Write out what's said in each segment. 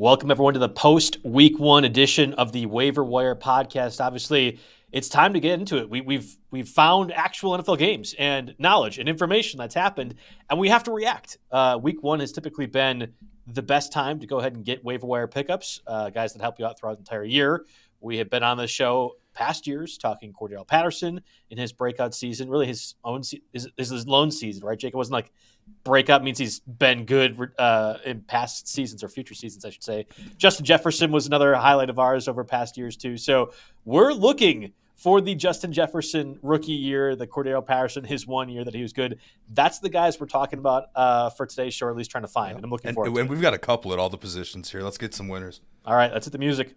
Welcome, everyone, to the post-Week 1 edition of the Waiver Wire podcast. Obviously, it's time to get into it. We've found actual NFL games and knowledge and information that's happened, and we have to react. Week 1 has typically been the best time to go ahead and get waiver wire pickups, guys that help you out throughout the entire year. We have been on the show past years talking Cordell Patterson in his breakout season, really his lone season, right, Jake? It wasn't like breakout means he's been good in past seasons or future seasons, I should say. Justin Jefferson was another highlight of ours over past years too. So we're looking for the Justin Jefferson rookie year, the Cordell Patterson, his 1 year that he was good. That's the guys we're talking about for today's show, or at least trying to find. And I'm looking forward to it. And we've got a couple at all the positions here. Let's get some winners. All right, let's hit the music.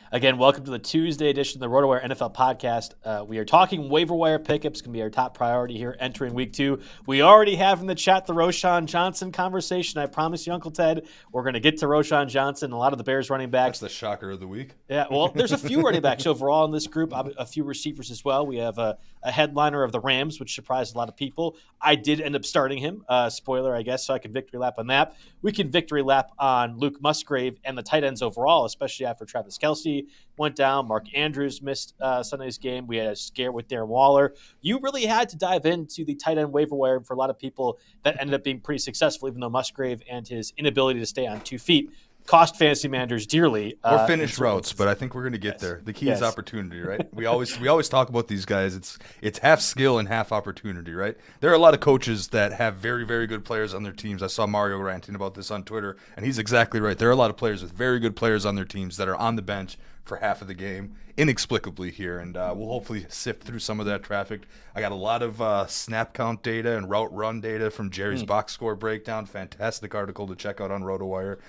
Again, welcome to the Tuesday edition of the RotoWire NFL podcast. We are talking waiver wire pickups. Going to be our top priority here entering week 2. We already have in the chat the Roshan Johnson conversation. I promise you, Uncle Ted, we're going to get to Roshan Johnson, a lot of the Bears running backs. That's the shocker of the week. Yeah, well, there's a few running backs overall in this group, a few receivers as well. We have a headliner of the Rams, which surprised a lot of people. I did end up starting him. Spoiler, I guess, so I can victory lap on that. We can victory lap on Luke Musgrave and the tight ends overall, especially after Travis Kelce went down. Mark Andrews missed Sunday's game. We had a scare with Darren Waller. You really had to dive into the tight end waiver wire for a lot of people that ended up being pretty successful, even though Musgrave and his inability to stay on 2 feet cost fantasy managers dearly. Or finish routes, but I think we're going to get there. The key is opportunity, right? We always talk about these guys. It's half skill and half opportunity, right? There are a lot of coaches that have very, very good players on their teams. I saw Mario ranting about this on Twitter, and he's exactly right. There are a lot of players with very good players on their teams that are on the bench for half of the game, inexplicably here, and we'll hopefully sift through some of that traffic. I got a lot of snap count data and route run data from Jerry's box score breakdown. Fantastic article to check out on RotoWire,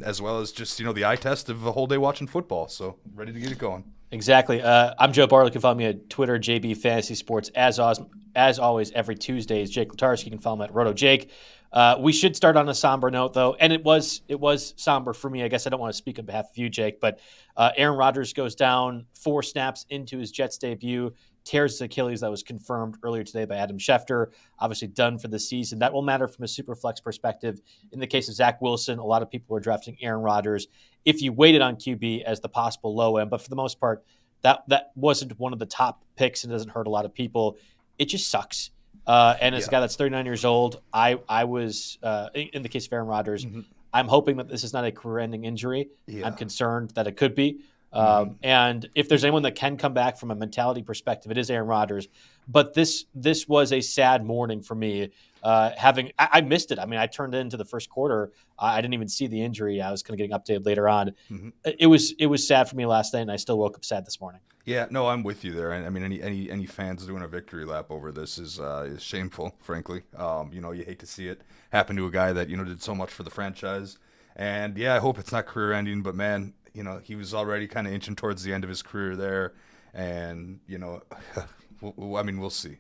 as well as just the eye test of a whole day watching football. So ready to get it going. Exactly. I'm Joe Bartel. You can follow me at Twitter, JB Fantasy Sports. As always, every Tuesday is Jake Letarski. You can follow him at RotoJake. We should start on a somber note, though, and it was somber for me. I guess I don't want to speak on behalf of you, Jake, but Aaron Rodgers goes down 4 snaps into his Jets debut, tears his Achilles. That was confirmed earlier today by Adam Schefter. Obviously done for the season. That will matter from a Superflex perspective. In the case of Zach Wilson, a lot of people were drafting Aaron Rodgers if you waited on QB as the possible low end, but for the most part, that wasn't one of the top picks and doesn't hurt a lot of people. It just sucks. And as a guy that's 39 years old, I was, in the case of Aaron Rodgers, I'm hoping that this is not a career-ending injury. Yeah. I'm concerned that it could be. And if there's anyone that can come back from a mentality perspective, it is Aaron Rodgers. But this was a sad morning for me. I missed it. I mean, I turned into the first quarter. I didn't even see the injury. I was kind of getting updated later on. It was sad for me last night, and I still woke up sad this morning. Yeah, no, I'm with you there. I mean, any fans doing a victory lap over this is shameful, frankly. You hate to see it happen to a guy that did so much for the franchise. And yeah, I hope it's not career ending. But man, he was already kind of inching towards the end of his career there, and we'll see.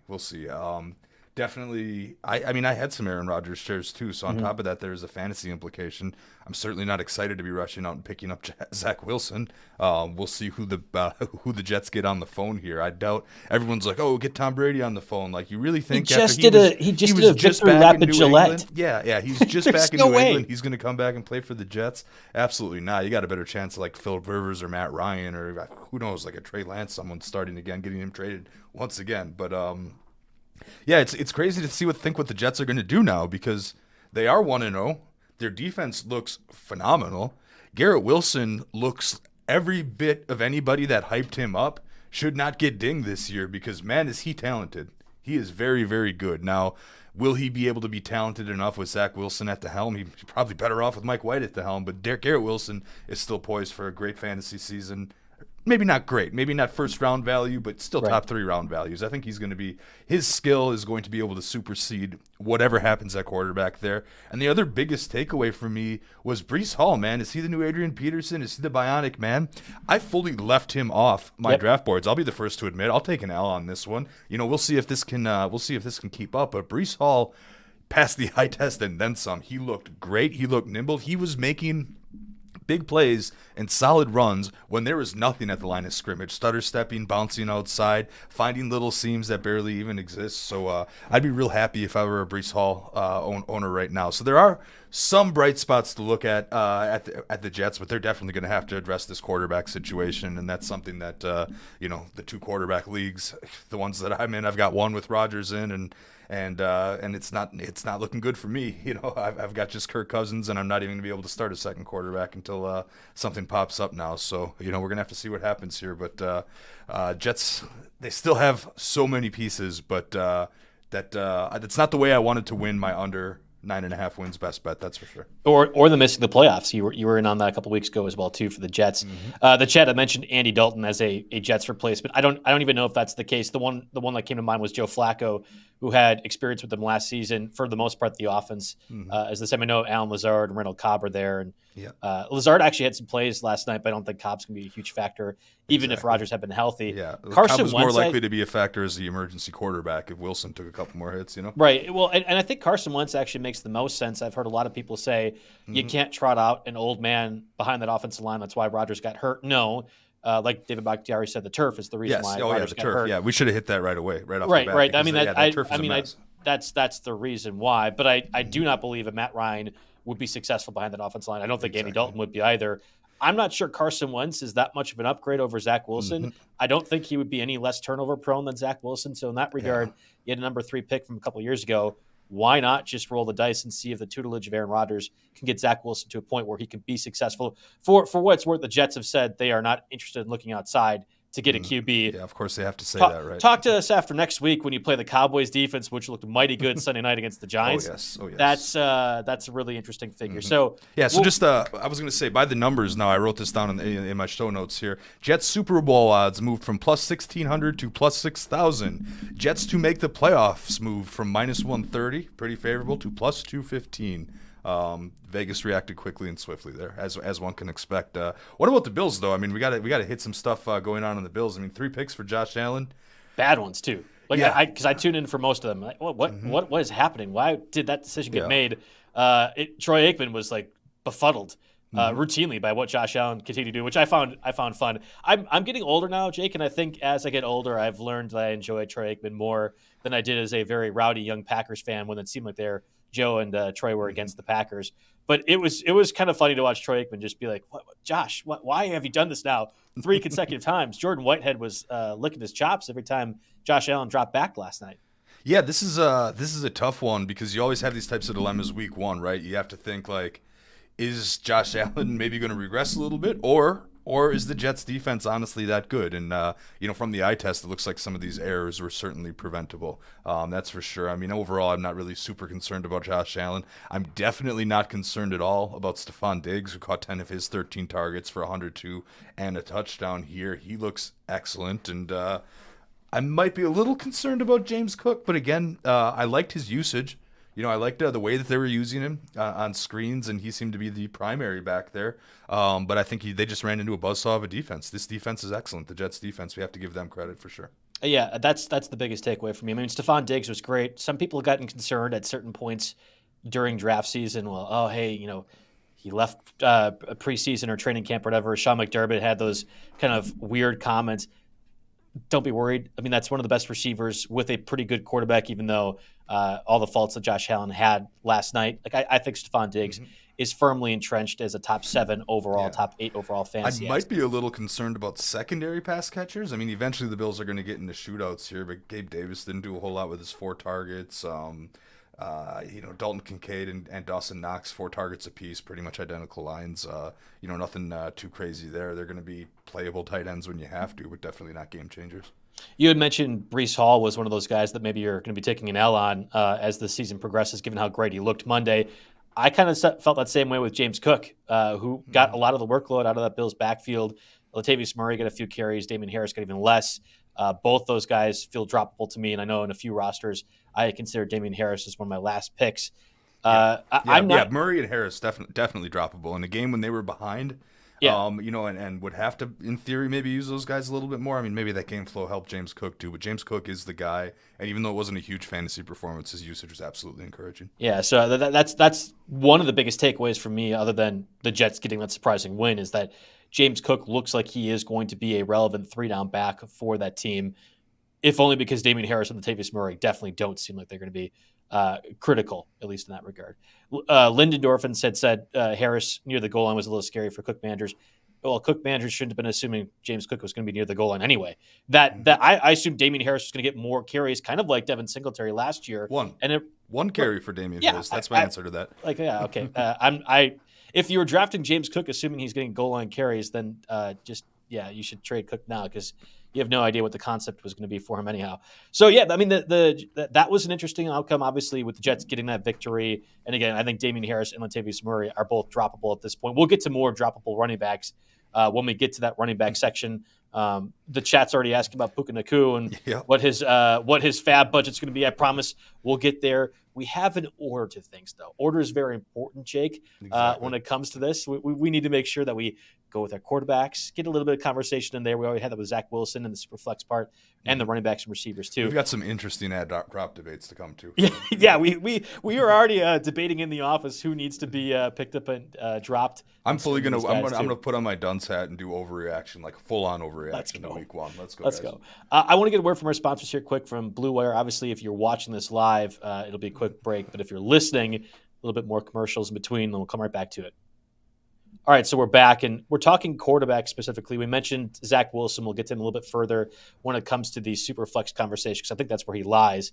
Definitely, I had some Aaron Rodgers shares too. So on top of that, there's a fantasy implication. I'm certainly not excited to be rushing out and picking up Zach Wilson. We'll see who the Jets get on the phone here. I doubt everyone's like, "Oh, get Tom Brady on the phone." Like, you really think he just did a victory lap at Gillette? Yeah, he's just back in New England. He's going to come back and play for the Jets? Absolutely not. You got a better chance of like Philip Rivers or Matt Ryan or who knows, like a Trey Lance, someone starting again, getting him traded once again. But yeah, it's crazy to think what the Jets are going to do now because they are 1-0. Their defense looks phenomenal. Garrett Wilson looks every bit of anybody that hyped him up should not get dinged this year because, man, is he talented. He is very, very good. Now, will he be able to be talented enough with Zach Wilson at the helm? He's probably better off with Mike White at the helm, but Garrett Wilson is still poised for a great fantasy season. Maybe not great, maybe not first round value, but still top 3 round values. I think his skill is going to be able to supersede whatever happens at quarterback there. And the other biggest takeaway for me was Breece Hall, man. Is he the new Adrian Peterson? Is he the bionic man? I fully left him off my draft boards. I'll be the first to admit. I'll take an L on this one. We'll see if this can keep up. But Breece Hall passed the eye test and then some. He looked great. He looked nimble. He was making big plays and solid runs when there was nothing at the line of scrimmage. Stutter stepping, bouncing outside, finding little seams that barely even exist. So I'd be real happy if I were a Breece Hall owner right now. So there are some bright spots to look at the Jets, but they're definitely going to have to address this quarterback situation, and that's something that the 2 quarterback leagues, the ones that I'm in, I've got one with Rodgers in, and it's not looking good for me. I've got just Kirk Cousins, and I'm not even going to be able to start a second quarterback until something pops up now. So we're going to have to see what happens here. But Jets, they still have so many pieces, but that's not the way I wanted to win my under 9.5 wins best bet, that's for sure. Or the missing the playoffs. You were in on that a couple weeks ago as well too for the Jets. The chat, I mentioned Andy Dalton as a Jets replacement. I don't even know if that's the case. The one that came to mind was Joe Flacco, who had experience with them last season. For the most part, the offense, as the same. I know Alan Lazard and Randall Cobb are there, and Lazard actually had some plays last night, but I don't think Cobb's going to be a huge factor, even if Rodgers had been healthy. Yeah, Carson Cobb was more likely to be a factor as the emergency quarterback if Wilson took a couple more hits. Right. Well, and I think Carson Wentz actually makes the most sense. I've heard a lot of people say you can't trot out an old man behind that offensive line. That's why Rodgers got hurt. No. Like David Bakhtiari said, the turf is the reason why Rodgers got hurt. Yeah, we should have hit that right away, right off the bat. Right. Because, that's the reason why. But I do not believe that Matt Ryan would be successful behind that offensive line. I don't think Andy Dalton would be either. I'm not sure Carson Wentz is that much of an upgrade over Zach Wilson. I don't think he would be any less turnover prone than Zach Wilson. So in that regard, he had a number 3 pick from a couple years ago. Why not just roll the dice and see if the tutelage of Aaron Rodgers can get Zach Wilson to a point where he can be successful? For what it's worth, the Jets have said they are not interested in looking outside to get a QB. Yeah, of course they have to say that, right? Talk to us after next week when you play the Cowboys defense, which looked mighty good Sunday night against the Giants. Oh yes. That's a really interesting figure. So I was going to say, by the numbers now, I wrote this down in my show notes here. Jets Super Bowl odds moved from plus 1,600 to plus 6,000. Jets to make the playoffs moved from minus 130, pretty favorable, to plus 215. Vegas reacted quickly and swiftly there, as one can expect. What about the Bills, though? I mean, we got to hit some stuff going on in the Bills. I mean, 3 picks for Josh Allen, bad ones too. Because I tuned in for most of them. Like, what is happening? Why did that decision get made? Troy Aikman was like befuddled routinely by what Josh Allen continued to do, which I found fun. I'm getting older now, Jake, and I think as I get older, I've learned that I enjoy Troy Aikman more than I did as a very rowdy young Packers fan when it seemed like Joe and Troy were against the Packers. But it was kind of funny to watch Troy Aikman just be like, Josh, why have you done this now 3 consecutive times? Jordan Whitehead was licking his chops every time Josh Allen dropped back last night. Yeah, this is a tough one because you always have these types of dilemmas week 1, right? You have to think like, is Josh Allen maybe going to regress a little bit, or is the Jets defense honestly that good? And from the eye test, it looks like some of these errors were certainly preventable. That's for sure. I mean, overall, I'm not really super concerned about Josh Allen. I'm definitely not concerned at all about Stephon Diggs, who caught 10 of his 13 targets for 102 and a touchdown here. He looks excellent, and I might be a little concerned about James Cook, but again, I liked his usage. I liked the way that they were using him on screens, and he seemed to be the primary back there. But I think they just ran into a buzzsaw of a defense. This defense is excellent. The Jets defense, we have to give them credit for sure. Yeah, that's the biggest takeaway for me. I mean, Stephon Diggs was great. Some people have gotten concerned at certain points during draft season. Well, he left a preseason or training camp or whatever. Sean McDermott had those kind of weird comments. Don't be worried. I mean, that's one of the best receivers with a pretty good quarterback, even though all the faults that Josh Allen had last night. Like I think Stephon Diggs is firmly entrenched as a top 7 overall, top 8 overall fantasy. I might be a little concerned about secondary pass catchers. I mean, eventually the Bills are going to get into shootouts here, but Gabe Davis didn't do a whole lot with his 4 targets. Dalton Kincaid and Dawson Knox, 4 targets apiece, pretty much identical lines. Nothing too crazy there. They're going to be playable tight ends when you have to, but definitely not game changers. You had mentioned Breece Hall was one of those guys that maybe you're going to be taking an L on as the season progresses, given how great he looked Monday. I kind of felt that same way with James Cook, who got a lot of the workload out of that Bills backfield. Latavius Murray got a few carries. Damian Harris got even less. Both those guys feel droppable to me, and I know in a few rosters I consider Damian Harris as one of my last picks. Murray and Harris definitely droppable. In a game when they were behind, Yeah. And would have to, in theory, maybe use those guys a little bit more. I mean, maybe that game flow helped James Cook too, but James Cook is the guy. And even though it wasn't a huge fantasy performance, his usage was absolutely encouraging. Yeah, so that's one of the biggest takeaways for me, other than the Jets getting that surprising win, is that James Cook looks like he is going to be a relevant 3-down back for that team, if only because Damian Harris and Latavius Murray definitely don't seem like they're going to be critical, at least in that regard. Lyndon Dorfin said Harris near the goal line was a little scary for Cook managers. Well, Cook managers shouldn't have been assuming James Cook was going to be near the goal line anyway. I assumed Damian Harris was going to get more carries, kind of like Devin Singletary last year. One carry for Damian Harris. That's my answer to that. Okay. If you were drafting James Cook, assuming he's getting goal line carries, then you should trade Cook now because you have no idea what the concept was going to be for him anyhow. So yeah, I mean that was an interesting outcome, obviously, with the Jets getting that victory. And again, I think Damian Harris and Latavius Murray are both droppable at this point. We'll get to more droppable running backs when we get to that running back section. The chat's already asking about Puke Nacua and what his FAAB budget's going to be. I promise we'll get there. We have an order to things, though. Order is very important, Jake. Exactly. When it comes to this, we need to make sure that we go with our quarterbacks, get a little bit of conversation in there. We already had that with Zach Wilson and the super flex part, and the running backs and receivers too. We've got some interesting ad drop debates to come to. Yeah. We are already debating in the office who needs to be picked up and dropped. I'm gonna put on my dunce hat and do overreaction, like full on overreaction in week 1. Let's go. I want to get a word from our sponsors here quick from Blue Wire. Obviously, if you're watching this live, it'll be a quick break. But if you're listening, a little bit more commercials in between, then we'll come right back to it. All right, so we're back, and we're talking quarterback specifically. We mentioned Zach Wilson. We'll get to him a little bit further when it comes to the super flex conversation, because I think that's where he lies.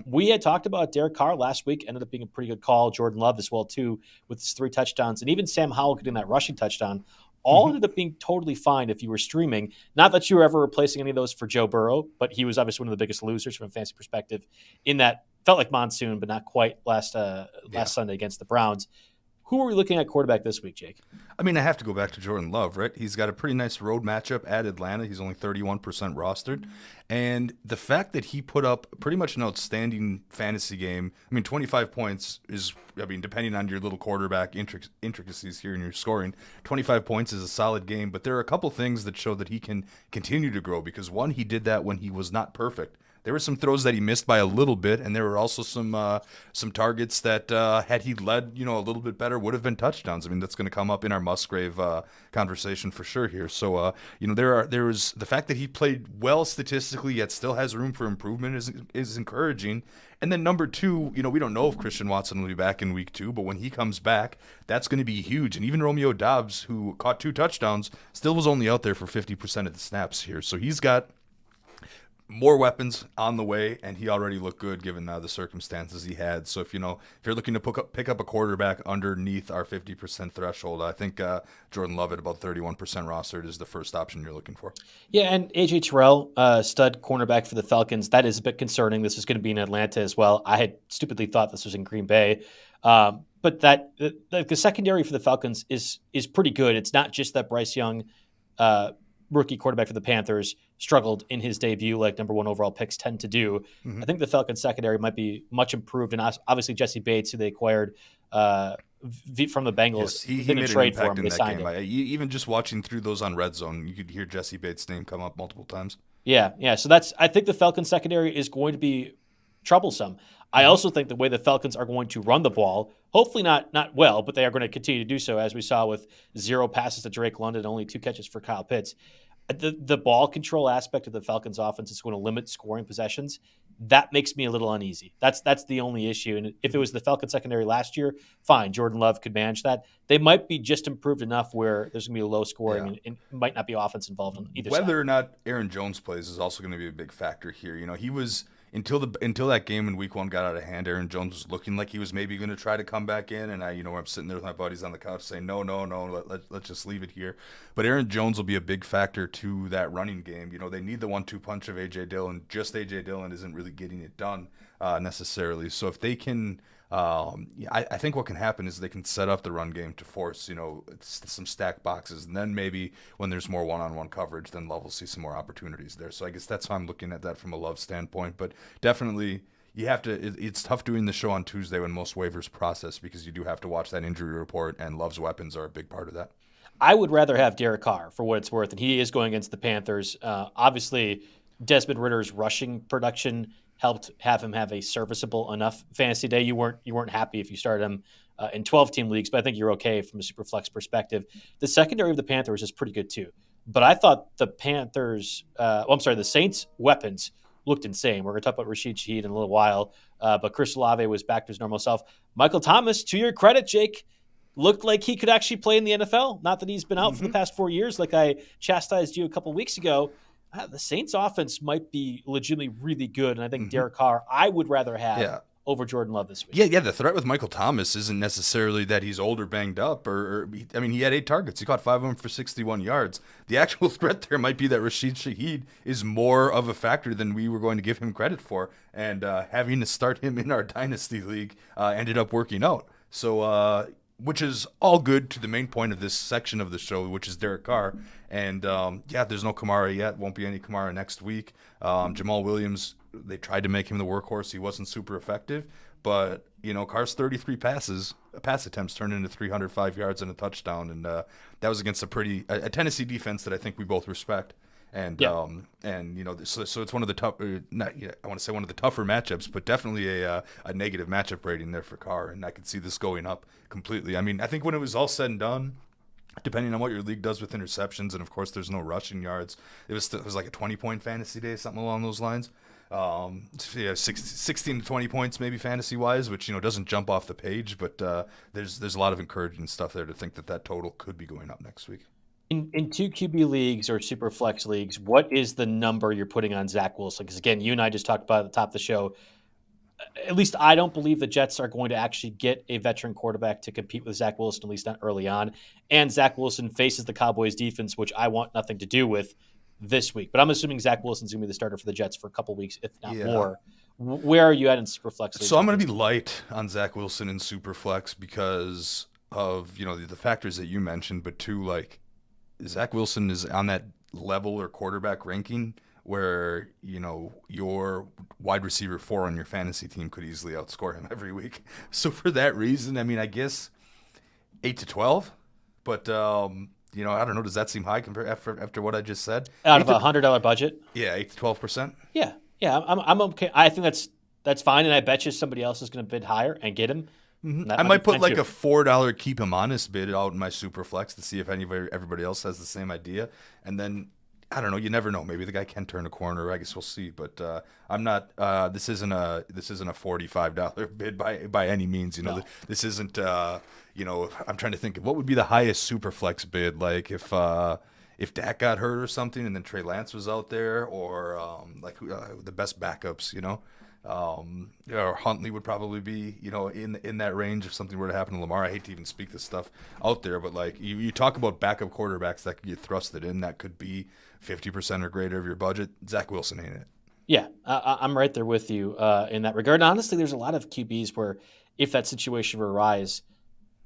We had talked about Derek Carr last week. Ended up being a pretty good call. Jordan Love as well, too, with his 3 touchdowns. And even Sam Howell getting that rushing touchdown. All ended up being totally fine if you were streaming. Not that you were ever replacing any of those for Joe Burrow, but he was obviously one of the biggest losers from a fantasy perspective in that felt like monsoon, but not quite last Sunday against the Browns. Who are we looking at quarterback this week, Jake? I mean, I have to go back to Jordan Love, right? He's got a pretty nice road matchup at Atlanta. He's only 31% rostered. And the fact that he put up pretty much an outstanding fantasy game, I mean, 25 points is, depending on your little quarterback intricacies here in your scoring, 25 points is a solid game. But there are a couple things that show that he can continue to grow because, one, he did that when he was not perfect. There were some throws that he missed by a little bit, and there were also some targets that, had he led, a little bit better, would have been touchdowns. I mean, that's going to come up in our Musgrave conversation for sure here. So, there was the fact that he played well statistically, yet still has room for improvement is encouraging. And then number 2, we don't know if Christian Watson will be back in week 2, but when he comes back, that's going to be huge. And even Romeo Doubs, who caught 2 touchdowns, still was only out there for 50% of the snaps here. So he's got more weapons on the way, and he already looked good given the circumstances he had. So if you're looking to pick up a quarterback underneath our 50% threshold, I think Jordan Love at about 31% rostered is the first option you're looking for. Yeah, and A.J. Terrell, stud cornerback for the Falcons, that is a bit concerning. This is going to be in Atlanta as well. I had stupidly thought this was in Green Bay. But the secondary for the Falcons is pretty good. It's not just that Bryce Young, rookie quarterback for the Panthers, struggled in his debut like number 1 overall picks tend to do. I think the Falcons secondary might be much improved, and obviously Jesse Bates, who they acquired from the Bengals, he made an impact in that game. Even just watching through those on Red Zone, you could hear Jesse Bates' name come up multiple times. Yeah. So I think the Falcons secondary is going to be troublesome. I also think the way the Falcons are going to run the ball, hopefully not well, but they are going to continue to do so, as we saw with 0 passes to Drake London, only 2 catches for Kyle Pitts. The ball control aspect of the Falcons offense is going to limit scoring possessions. That makes me a little uneasy. That's the only issue. And if it was the Falcons secondary last year, fine, Jordan Love could manage that. They might be just improved enough where there's going to be a low scoring and might not be offense involved on either side. Whether or not Aaron Jones plays is also going to be a big factor here. He was until that game in week 1 got out of hand, Aaron Jones was looking like he was maybe going to try to come back in. And I'm sitting there with my buddies on the couch saying, no, let's just leave it here. But Aaron Jones will be a big factor to that running game. They need the 1-2 punch of A.J. Dillon. Just A.J. Dillon isn't really getting it done necessarily. So if they can, I think what can happen is they can set up the run game to force, some stack boxes. And then maybe when there's more one-on-one coverage, then Love will see some more opportunities there. So I guess that's how I'm looking at that from a Love standpoint. But definitely, you have to. It's tough doing the show on Tuesday when most waivers process because you do have to watch that injury report, and Love's weapons are a big part of that. I would rather have Derek Carr for what it's worth, and he is going against the Panthers. Obviously, Desmond Ritter's rushing production helped have him have a serviceable enough fantasy day. You weren't happy if you started him in 12-team leagues, but I think you're okay from a super flex perspective. The secondary of the Panthers is pretty good too, but I thought the the Saints' weapons looked insane. We're going to talk about Rashid Shaheed in a little while, but Chris Olave was back to his normal self. Michael Thomas, to your credit, Jake, looked like he could actually play in the NFL. Not that he's been out for the past 4 years, like I chastised you a couple weeks ago. The Saints offense might be legitimately really good, and I think Derek Carr I would rather have over Jordan Love this week. Yeah. The threat with Michael Thomas isn't necessarily that he's old or banged up, he had 8 targets. He caught 5 of them for 61 yards. The actual threat there might be that Rashid Shaheed is more of a factor than we were going to give him credit for, and having to start him in our Dynasty League ended up working out. So, which is all good to the main point of this section of the show, which is Derek Carr. And, there's no Kamara yet. Won't be any Kamara next week. Jamal Williams, they tried to make him the workhorse. He wasn't super effective. But, Carr's 33 pass attempts turned into 305 yards and a touchdown. And that was against a Tennessee defense that I think we both respect. And so it's one of the tough. I want to say one of the tougher matchups, but definitely a negative matchup rating there for Carr, and I could see this going up completely. I mean, I think when it was all said and done, depending on what your league does with interceptions, and of course there's no rushing yards, it was like a 20-point fantasy day, something along those lines. 16 to 20 points maybe fantasy wise, which doesn't jump off the page, but there's a lot of encouraging stuff there to think that total could be going up next week. In 2 QB leagues or super flex leagues, what is the number you're putting on Zach Wilson? Because again, you and I just talked about at the top of the show. At least I don't believe the Jets are going to actually get a veteran quarterback to compete with Zach Wilson, at least not early on. And Zach Wilson faces the Cowboys defense, which I want nothing to do with this week. But I'm assuming Zach Wilson's going to be the starter for the Jets for a couple weeks, if not more. Where are you at in super flex leagues? So I'm going to be light on Zach Wilson in super flex because of the factors that you mentioned, but too, Zach Wilson is on that level or quarterback ranking where, your wide receiver 4 on your fantasy team could easily outscore him every week. So for that reason, I guess 8 to 12, but, I don't know. Does that seem high compared after what I just said? Out of a $100 budget? Yeah, 8 to 12%. Yeah. I'm okay. I think that's fine, and I bet you somebody else is going to bid higher and get him. I might put like a $4 keep him honest bid out in my super flex to see if everybody else has the same idea. And then, I don't know, you never know. Maybe the guy can turn a corner. I guess we'll see. But I'm not. This isn't a $45 bid by any means. No. This isn't. I'm trying to think of what would be the highest super flex bid. Like if Dak got hurt or something, and then Trey Lance was out there, or the best backups. Or Huntley would probably be, in that range if something were to happen to Lamar. I hate to even speak this stuff out there, but you talk about backup quarterbacks that could get thrusted in, that could be 50% or greater of your budget. Zach Wilson ain't it. Yeah, I'm right there with you in that regard. And honestly, there's a lot of QBs where if that situation were to arise,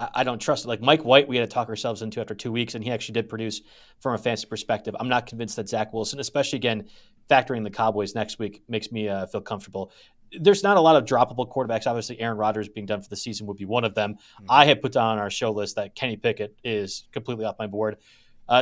I don't trust it. Like Mike White, we had to talk ourselves into after 2 weeks, and he actually did produce from a fantasy perspective. I'm not convinced that Zach Wilson, especially again, factoring the Cowboys next week, makes me feel comfortable. There's not a lot of droppable quarterbacks. Obviously, Aaron Rodgers being done for the season would be one of them. I had put down on our show list that Kenny Pickett is completely off my board.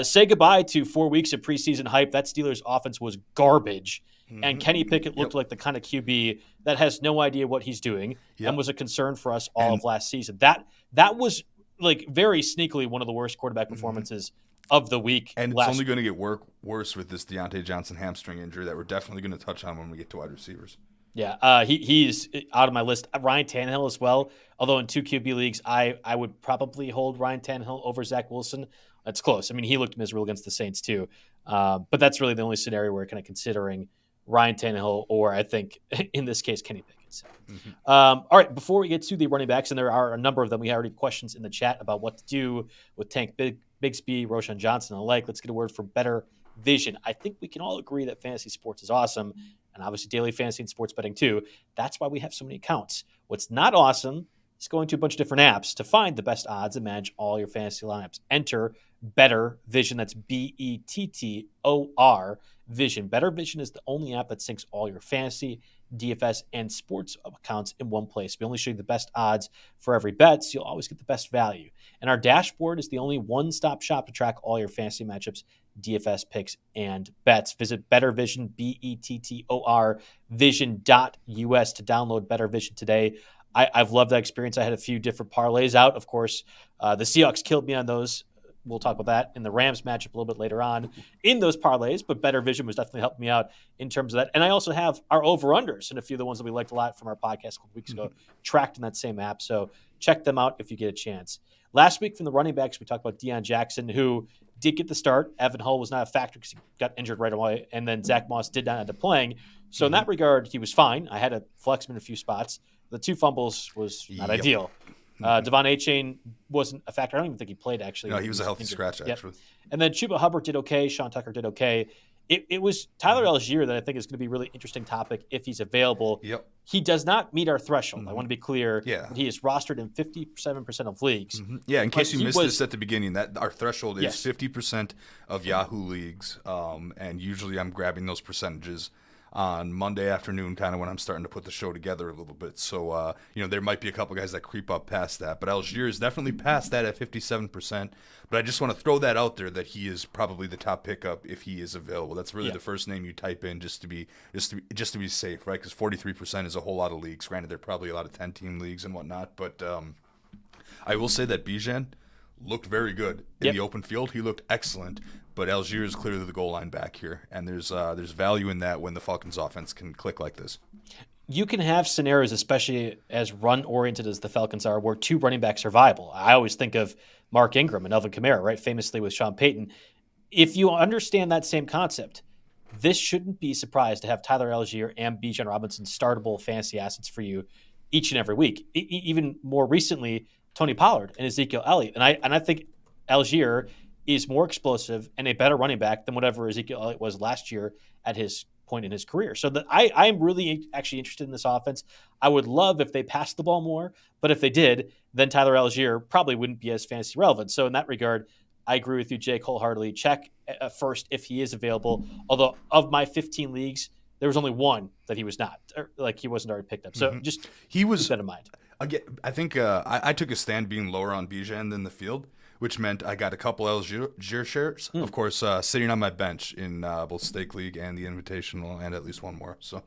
Say goodbye to 4 weeks of preseason hype. That Steelers offense was garbage. And Kenny Pickett looked like the kind of QB that has no idea what he's doing and was a concern for us all of last season. That was very sneakily one of the worst quarterback performances of the week. And it's only going to get worse with this Deontay Johnson hamstring injury that we're definitely going to touch on when we get to wide receivers. Yeah, he's out of my list. Ryan Tannehill as well. Although in 2 QB leagues, I would probably hold Ryan Tannehill over Zach Wilson. That's close. I mean, he looked miserable against the Saints too. But that's really the only scenario where kind of considering Ryan Tannehill or I think in this case Kenny Pickett. So. All right, before we get to the running backs, and there are a number of them, we already have questions in the chat about what to do with Tank Bigsby, Roshan Johnson, and the like. Let's get a word from Bettor Vision. I think we can all agree that fantasy sports is awesome, and obviously daily fantasy and sports betting too. That's why we have so many accounts. What's not awesome is going to a bunch of different apps to find the best odds and manage all your fantasy lineups. Enter Bettor Vision. That's Bettor Vision. Bettor Vision is the only app that syncs all your fantasy DFS, and sports accounts in one place. We only show you the best odds for every bet, so you'll always get the best value. And our dashboard is the only one-stop shop to track all your fantasy matchups, DFS picks, and bets. Visit Bettor Vision, Bettor Vision.us to download Bettor Vision today. I've loved that experience. I had a few different parlays out. Of course, the Seahawks killed me on those. We'll talk about that in the Rams matchup a little bit later on in those parlays, but Bettor Vision was definitely helping me out in terms of that. And I also have our over-unders and a few of the ones that we liked a lot from our podcast a couple weeks ago tracked in that same app. So check them out if you get a chance. Last week from the running backs, we talked about Deion Jackson, who did get the start. Evan Hull was not a factor because he got injured right away, and then Zach Moss did not end up playing. So in that regard, he was fine. I had to flex him in a few spots. The 2 fumbles was not ideal. Devon Achane wasn't a factor. I don't even think he played, actually. No, he was a healthy scratch, actually. Yep. And then Chuba Hubbard did okay. Sean Tucker did okay. It was Tyler Algier that I think is going to be a really interesting topic if he's available. Yep. He does not meet our threshold. I want to be clear. Yeah. He is rostered in 57% of leagues. Yeah, in case you missed this at the beginning, that our threshold is Yes. 50% of Yahoo leagues, and usually I'm grabbing those percentages on Monday afternoon, kind of when I'm starting to put the show together a little bit. So, there might be a couple guys that creep up past that. But Algier is definitely past that at 57%. But I just want to throw that out there that he is probably the top pickup if he is available. That's really the first name you type in just to be safe, right? Because 43% is a whole lot of leagues. Granted, there are probably a lot of 10-team leagues and whatnot. But I will say that Bijan looked very good in the open field. He looked excellent. But Algier is clearly the goal line back here, and there's value in that when the Falcons' offense can click like this. You can have scenarios, especially as run-oriented as the Falcons are, where 2 running backs are viable. I always think of Mark Ingram and Alvin Kamara, right, famously with Sean Payton. If you understand that same concept, this shouldn't be surprised to have Tyler Algier and Bijan Robinson startable fantasy assets for you each and every week. Even more recently, Tony Pollard and Ezekiel Elliott. And I think Algier is more explosive and a better running back than whatever Ezekiel Elliott was last year at his point in his career. So I'm really actually interested in this offense. I would love if they passed the ball more, but if they did, then Tyler Algier probably wouldn't be as fantasy relevant. So in that regard, I agree with you, Jake, wholeheartedly. Check first if he is available. Although of my 15 leagues, there was only one that he was not, he wasn't already picked up. So just keep that in mind. Again, I think I took a stand being lower on Bijan than the field, which meant I got a couple Algier shares, of course, sitting on my bench in both Stake League and the Invitational, and at least one more. So,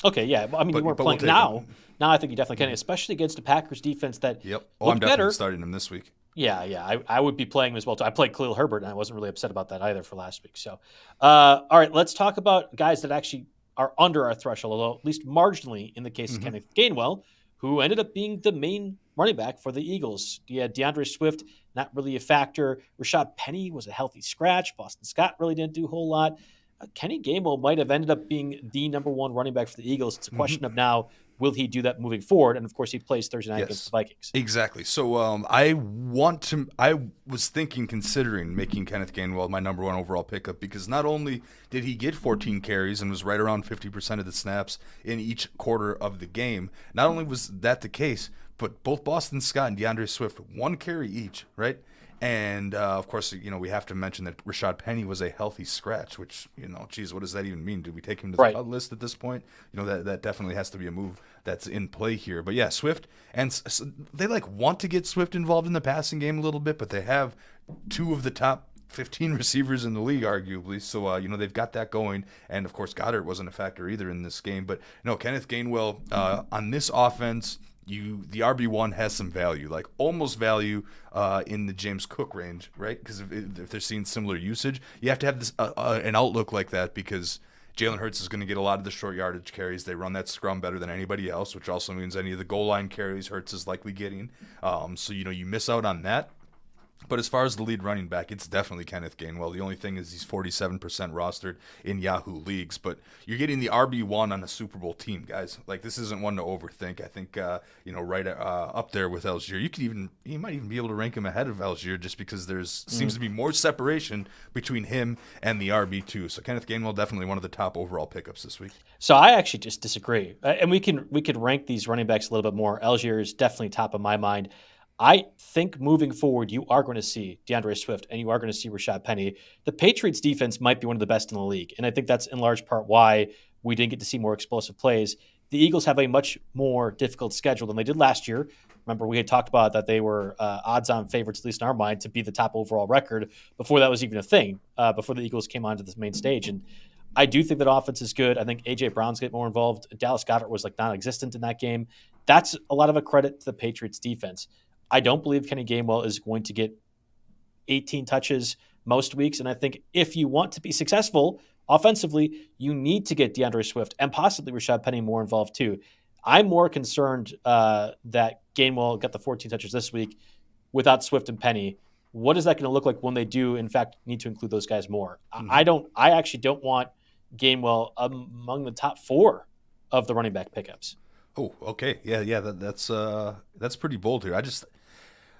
okay, yeah. I mean, you weren't playing now. Now I think you definitely can, especially against the Packers defense that I'm definitely starting him this week. Yeah. I would be playing him as well, too. I played Khalil Herbert, and I wasn't really upset about that either for last week. So, all right, let's talk about guys that actually are under our threshold, although at least marginally in the case of Kenneth Gainwell, who ended up being the main running back for the Eagles. Yeah, DeAndre Swift, not really a factor. Rashad Penny was a healthy scratch. Boston Scott really didn't do a whole lot. Kenny Gainwell might have ended up being the number 1 running back for the Eagles. It's a question of now, will he do that moving forward? And, of course, he plays Thursday night against the Vikings. Exactly. So I was considering making Kenneth Gainwell my number 1 overall pickup because not only did he get 14 carries and was right around 50% of the snaps in each quarter of the game, not only was that the case, but both Boston Scott and DeAndre Swift, 1 carry each, right? And, of course, we have to mention that Rashad Penny was a healthy scratch, which, geez, what does that even mean? Did we take him to the cut list at this point? That definitely has to be a move that's in play here. But, yeah, Swift, and they, want to get Swift involved in the passing game a little bit, but they have 2 of the top 15 receivers in the league, arguably. So, they've got that going. And, of course, Goddard wasn't a factor either in this game. But, Kenneth Gainwell on this offense – the RB1 has some value, almost value in the James Cook range, right? Because if they're seeing similar usage, you have to have this an outlook like that because Jalen Hurts is going to get a lot of the short yardage carries. They run that scrum better than anybody else, which also means any of the goal line carries Hurts is likely getting. So, you miss out on that. But as far as the lead running back, it's definitely Kenneth Gainwell. The only thing is he's 47% rostered in Yahoo leagues. But you're getting the RB1 on a Super Bowl team, guys. This isn't one to overthink. I think, right up there with Algier. You might even be able to rank him ahead of Algier just because seems to be more separation between him and the RB2. So Kenneth Gainwell, definitely one of the top overall pickups this week. So I actually just disagree. And we could rank these running backs a little bit more. Algier is definitely top of my mind. I think moving forward, you are going to see DeAndre Swift and you are going to see Rashad Penny. The Patriots defense might be one of the best in the league. And I think that's in large part why we didn't get to see more explosive plays. the Eagles have a much more difficult schedule than they did last year. Remember, we had talked about that they were odds-on favorites, at least in our mind, to be the top overall record before that was even a thing, before the Eagles came onto this main stage. And I do think that offense is good. I think A.J. Brown's getting more involved. Dallas Goedert was like non-existent in that game. That's a lot of a credit to the Patriots defense. I don't believe Kenny Gainwell is going to get 18 touches most weeks. And I think if you want to be successful offensively, you need to get DeAndre Swift and possibly Rashad Penny more involved too. I'm more concerned that Gainwell got the 14 touches this week without Swift and Penny. What is that going to look like when they do, in fact, need to include those guys more? Mm-hmm. I actually don't want Gainwell among the top 4 of the running back pickups. Oh, okay. Yeah. That's pretty bold here.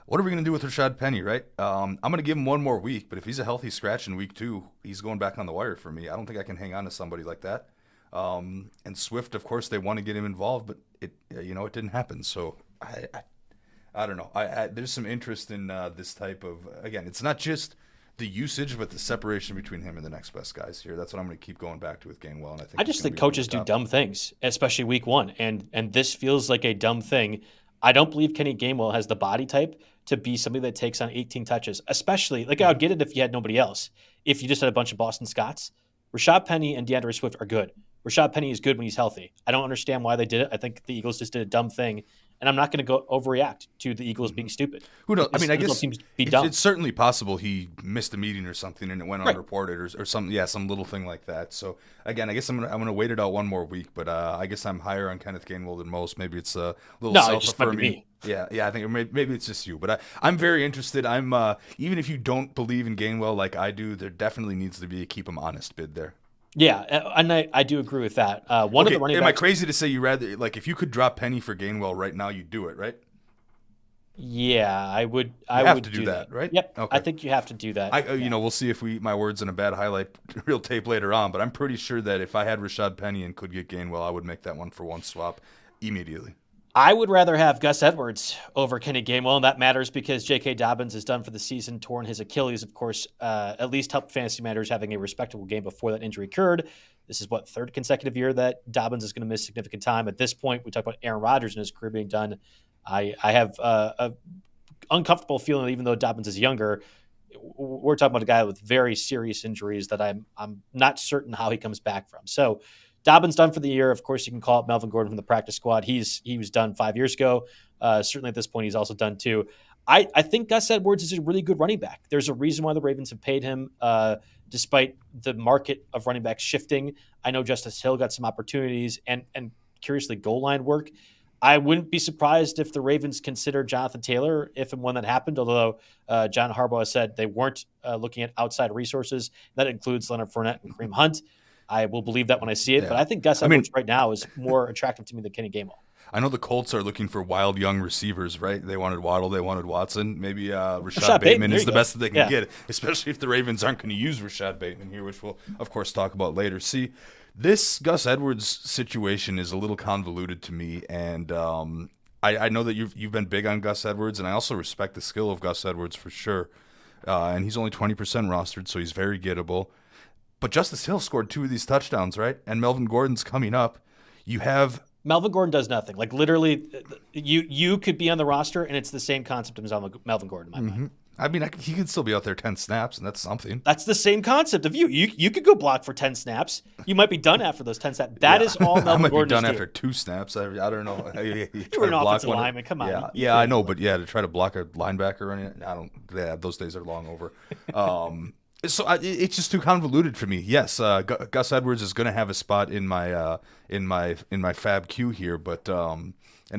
What are we going to do with Rashad Penny, right? I'm going to give him one more week, but if he's a healthy scratch in week 2, he's going back on the wire for me. I don't think I can hang on to somebody like that. And Swift, of course, they want to get him involved, but it didn't happen. So I don't know. There's some interest in this type of, again, it's not just the usage, but the separation between him and the next best guys here. That's what I'm going to keep going back to with Gainwell. And I just think coaches do dumb things, especially week 1. And this feels like a dumb thing. I don't believe Kenny Gainwell has the body type to be somebody that takes on 18 touches, especially, like, I would get it if you had nobody else. If you just had a bunch of Boston Scotts, Rashad Penny and DeAndre Swift are good. Rashad Penny is good when he's healthy. I don't understand why they did it. I think the Eagles just did a dumb thing, and I'm not going to go overreact to the Eagles being stupid. Who knows? I mean, I guess dumb. It's certainly possible he missed a meeting or something and it went unreported or some little thing like that. So again, I guess I'm gonna wait it out one more week. But I guess I'm higher on Kenneth Gainwell than most. Maybe it's a little self-affirming. Yeah, I think maybe it's just you. But I'm very interested. I'm even if you don't believe in Gainwell like I do, there definitely needs to be a keep him honest bid there. Yeah, and I do agree with that. Of the running backs. Am I crazy to say you rather, like, if you could drop Penny for Gainwell right now, you'd do it, right? Yeah, I would. I have would to do that, right? Yep. Okay. I think you have to do that. We'll see if my words in a bad highlight reel tape later on. But I'm pretty sure that if I had Rashad Penny and could get Gainwell, I would make that 1-for-1 swap immediately. I would rather have Gus Edwards over Kenny Gainwell, and that matters because J.K. Dobbins is done for the season, torn his Achilles, of course, at least helped Fantasy Matters having a respectable game before that injury occurred. This is, third consecutive year that Dobbins is going to miss significant time. At this point, we talk about Aaron Rodgers and his career being done. I have a uncomfortable feeling, even though Dobbins is younger, we're talking about a guy with very serious injuries that I'm not certain how he comes back from. So Dobbins done for the year. Of course, you can call up Melvin Gordon from the practice squad. He was done 5 years ago. Certainly at this point, he's also done too. I think Gus Edwards is a really good running back. There's a reason why the Ravens have paid him, despite the market of running backs shifting. I know Justice Hill got some opportunities and curiously goal line work. I wouldn't be surprised if the Ravens consider Jonathan Taylor if and when that happened, although John Harbaugh said they weren't looking at outside resources. That includes Leonard Fournette and Kareem Hunt. I will believe that when I see it, but I think Gus Edwards right now is more attractive to me than Kenny Gainwell. I know the Colts are looking for wild young receivers, right? They wanted Waddle, they wanted Watson. Maybe Rashad Bateman is the best that they can get, especially if the Ravens aren't going to use Rashad Bateman here, which we'll, of course, talk about later. See, this Gus Edwards situation is a little convoluted to me, and I know that you've been big on Gus Edwards, and I also respect the skill of Gus Edwards for sure. And he's only 20% rostered, so he's very gettable. But Justice Hill scored 2 of these touchdowns, right? And Melvin Gordon's coming up. You have Melvin Gordon does nothing. Like literally, you could be on the roster, and it's the same concept as Melvin Gordon in my mind. I mean, he could still be out there 10 snaps, and that's something. That's the same concept of you. You could go block for 10 snaps. You might be done after those 10 snaps. That is all Melvin Gordon I might be done after 2 snaps. I don't know. You were an offensive lineman. Come on. Yeah, I know, but to try to block a linebacker or anything, I don't. Yeah, those days are long over. So it's just too convoluted for me. Yes, Gus Edwards is going to have a spot in my FAAB queue here, but and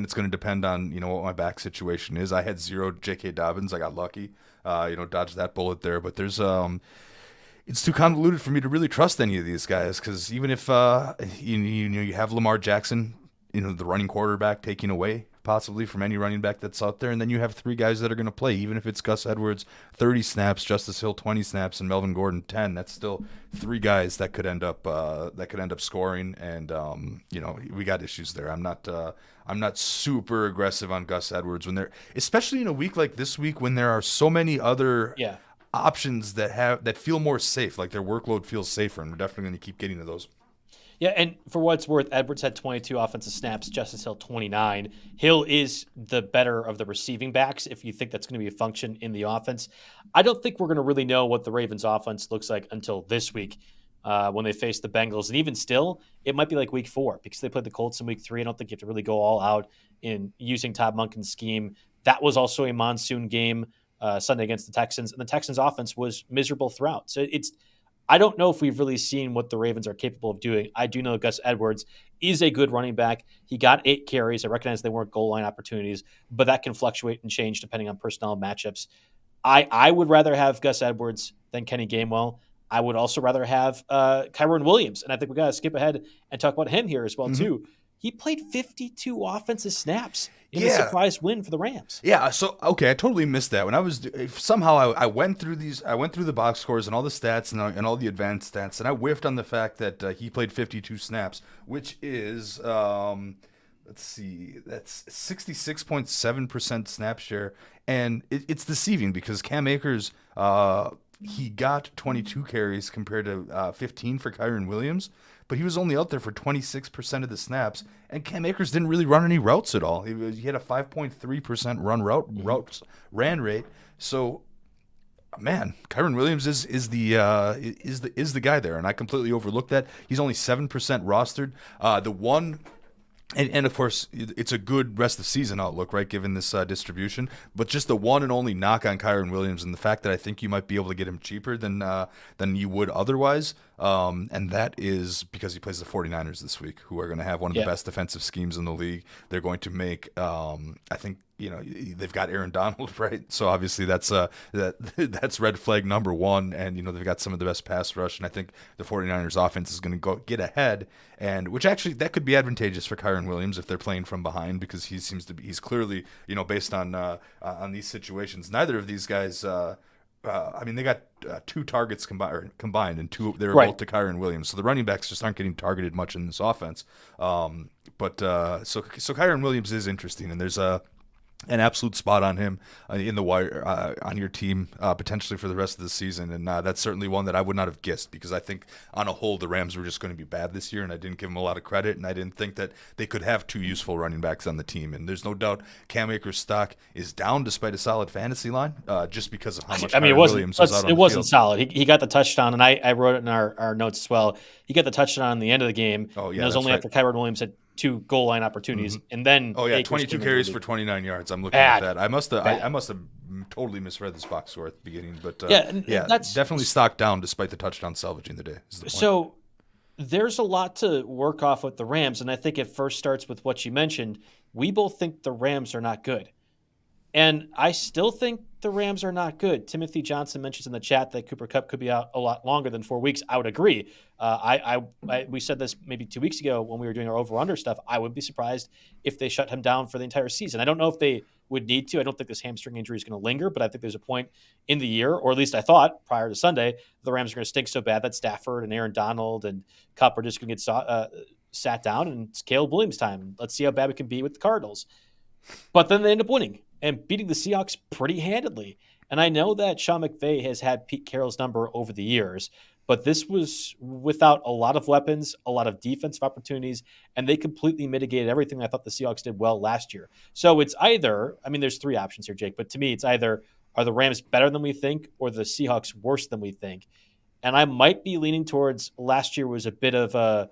it's going to depend on what my back situation is. I had 0 J.K. Dobbins. I got lucky, dodged that bullet there. But there's it's too convoluted for me to really trust any of these guys because even if you have Lamar Jackson, the running quarterback taking away possibly from any running back that's out there, and then you have 3 guys that are going to play. Even if it's Gus Edwards 30 snaps, Justice Hill 20 snaps, and Melvin Gordon 10, that's still 3 guys that could end up scoring. And we got issues there. I'm not super aggressive on Gus Edwards especially in a week like this week when there are so many other options that feel more safe, like their workload feels safer, and we're definitely going to keep getting to those. Yeah, and for what it's worth, Edwards had 22 offensive snaps, Justice Hill 29. Hill is the better of the receiving backs if you think that's going to be a function in the offense. I don't think we're going to really know what the Ravens offense looks like until this week when they face the Bengals. And even still, it might be like week 4 because they played the Colts in week 3. I don't think you have to really go all out in using Todd Monken's scheme. That was also a monsoon game Sunday against the Texans, and the Texans offense was miserable throughout. So I don't know if we've really seen what the Ravens are capable of doing. I do know Gus Edwards is a good running back. He got 8 carries. I recognize they weren't goal line opportunities, but that can fluctuate and change depending on personnel matchups. I would rather have Gus Edwards than Kenny Gainwell. I would also rather have Kyren Williams, and I think we got to skip ahead and talk about him here as well too. He played 52 offensive snaps in a surprise win for the Rams. Yeah, so okay, I totally missed that. When I was somehow I went through the box scores and all the stats and all the advanced stats, and I whiffed on the fact that he played 52 snaps, which is let's see, that's 66.7% snap share, and it's deceiving because Cam Akers he got 22 carries compared to 15 for Kyren Williams. But he was only out there for 26% of the snaps, and Cam Akers didn't really run any routes at all. He had a 5.3% ran rate. So, man, Kyren Williams is the guy there, and I completely overlooked that. He's only 7% rostered. The one. And of course, it's a good rest of season outlook, right, given this distribution. But just the one and only knock on Kyren Williams and the fact that I think you might be able to get him cheaper than you would otherwise. And that is because he plays the 49ers this week, who are going to have one of the best defensive schemes in the league. They're going to make, I think, they've got Aaron Donald, right? So obviously that's red flag number one. And, they've got some of the best pass rush. And I think the 49ers offense is going to go get ahead, and which actually that could be advantageous for Kyren Williams if they're playing from behind, because he's clearly, based on these situations. Neither of these guys, they got 2 targets combined, and 2 they were both to Kyren Williams. So the running backs just aren't getting targeted much in this offense. So Kyren Williams is interesting, and there's an absolute spot on him in the wire on your team potentially for the rest of the season, and that's certainly one that I would not have guessed, because I think on a whole the Rams were just going to be bad this year, and I didn't give them a lot of credit, and I didn't think that they could have 2 useful running backs on the team. And there's no doubt Cam Akers' stock is down despite a solid fantasy line, just because of how much Williams was out on the field. It wasn't solid. He got the touchdown, and I wrote it in our notes as well. He got the touchdown in the end of the game. Oh yeah, and it was only after Kyren Williams had 2 goal line opportunities, and then 22 carries for 29 yards. I'm looking at that. I must have totally misread this box score at the beginning, but that's definitely stock down despite the touchdown salvaging the day. Is the point. So there's a lot to work off with the Rams, and I think it first starts with what you mentioned. We both think the Rams are not good, and I still think the Rams are not good. Timothy Johnson mentions in the chat that Cooper Kupp could be out a lot longer than 4 weeks. I would agree. We said this maybe 2 weeks ago when we were doing our over-under stuff. I would be surprised if they shut him down for the entire season. I don't know if they would need to. I don't think this hamstring injury is going to linger, but I think there's a point in the year, or at least I thought prior to Sunday, the Rams are going to stink so bad that Stafford and Aaron Donald and Kupp are just going to get sat down, and it's Caleb Williams time. Let's see how bad it can be with the Cardinals. But then they end up winning and beating the Seahawks pretty handedly. And I know that Sean McVay has had Pete Carroll's number over the years, but this was without a lot of weapons, a lot of defensive opportunities, and they completely mitigated everything I thought the Seahawks did well last year. So it's either, there's 3 options here, Jake, but to me it's either are the Rams better than we think or the Seahawks worse than we think. And I might be leaning towards last year was a bit of a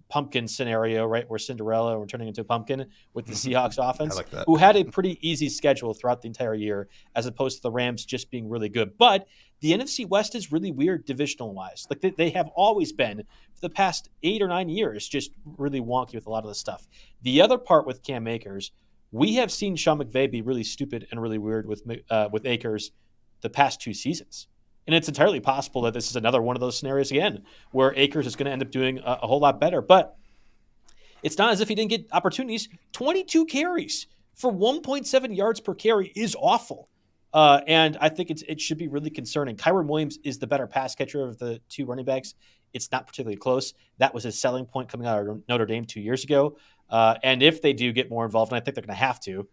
pumpkin scenario, right, where Cinderella were turning into a pumpkin with the Seahawks offense, who had a pretty easy schedule throughout the entire year, as opposed to the Rams just being really good. But the NFC West is really weird divisional-wise. Like they have always been, for the past 8 or 9 years, just really wonky with a lot of the stuff. The other part with Cam Akers, we have seen Sean McVay be really stupid and really weird with Akers the past 2 seasons. And it's entirely possible that this is another one of those scenarios again, where Akers is going to end up doing a whole lot better. But it's not as if he didn't get opportunities. 22 carries for 1.7 yards per carry is awful. And I think it should be really concerning. Kyren Williams is the better pass catcher of the 2 running backs. It's not particularly close. That was his selling point coming out of Notre Dame 2 years ago. And if they do get more involved, and I think they're going to have to,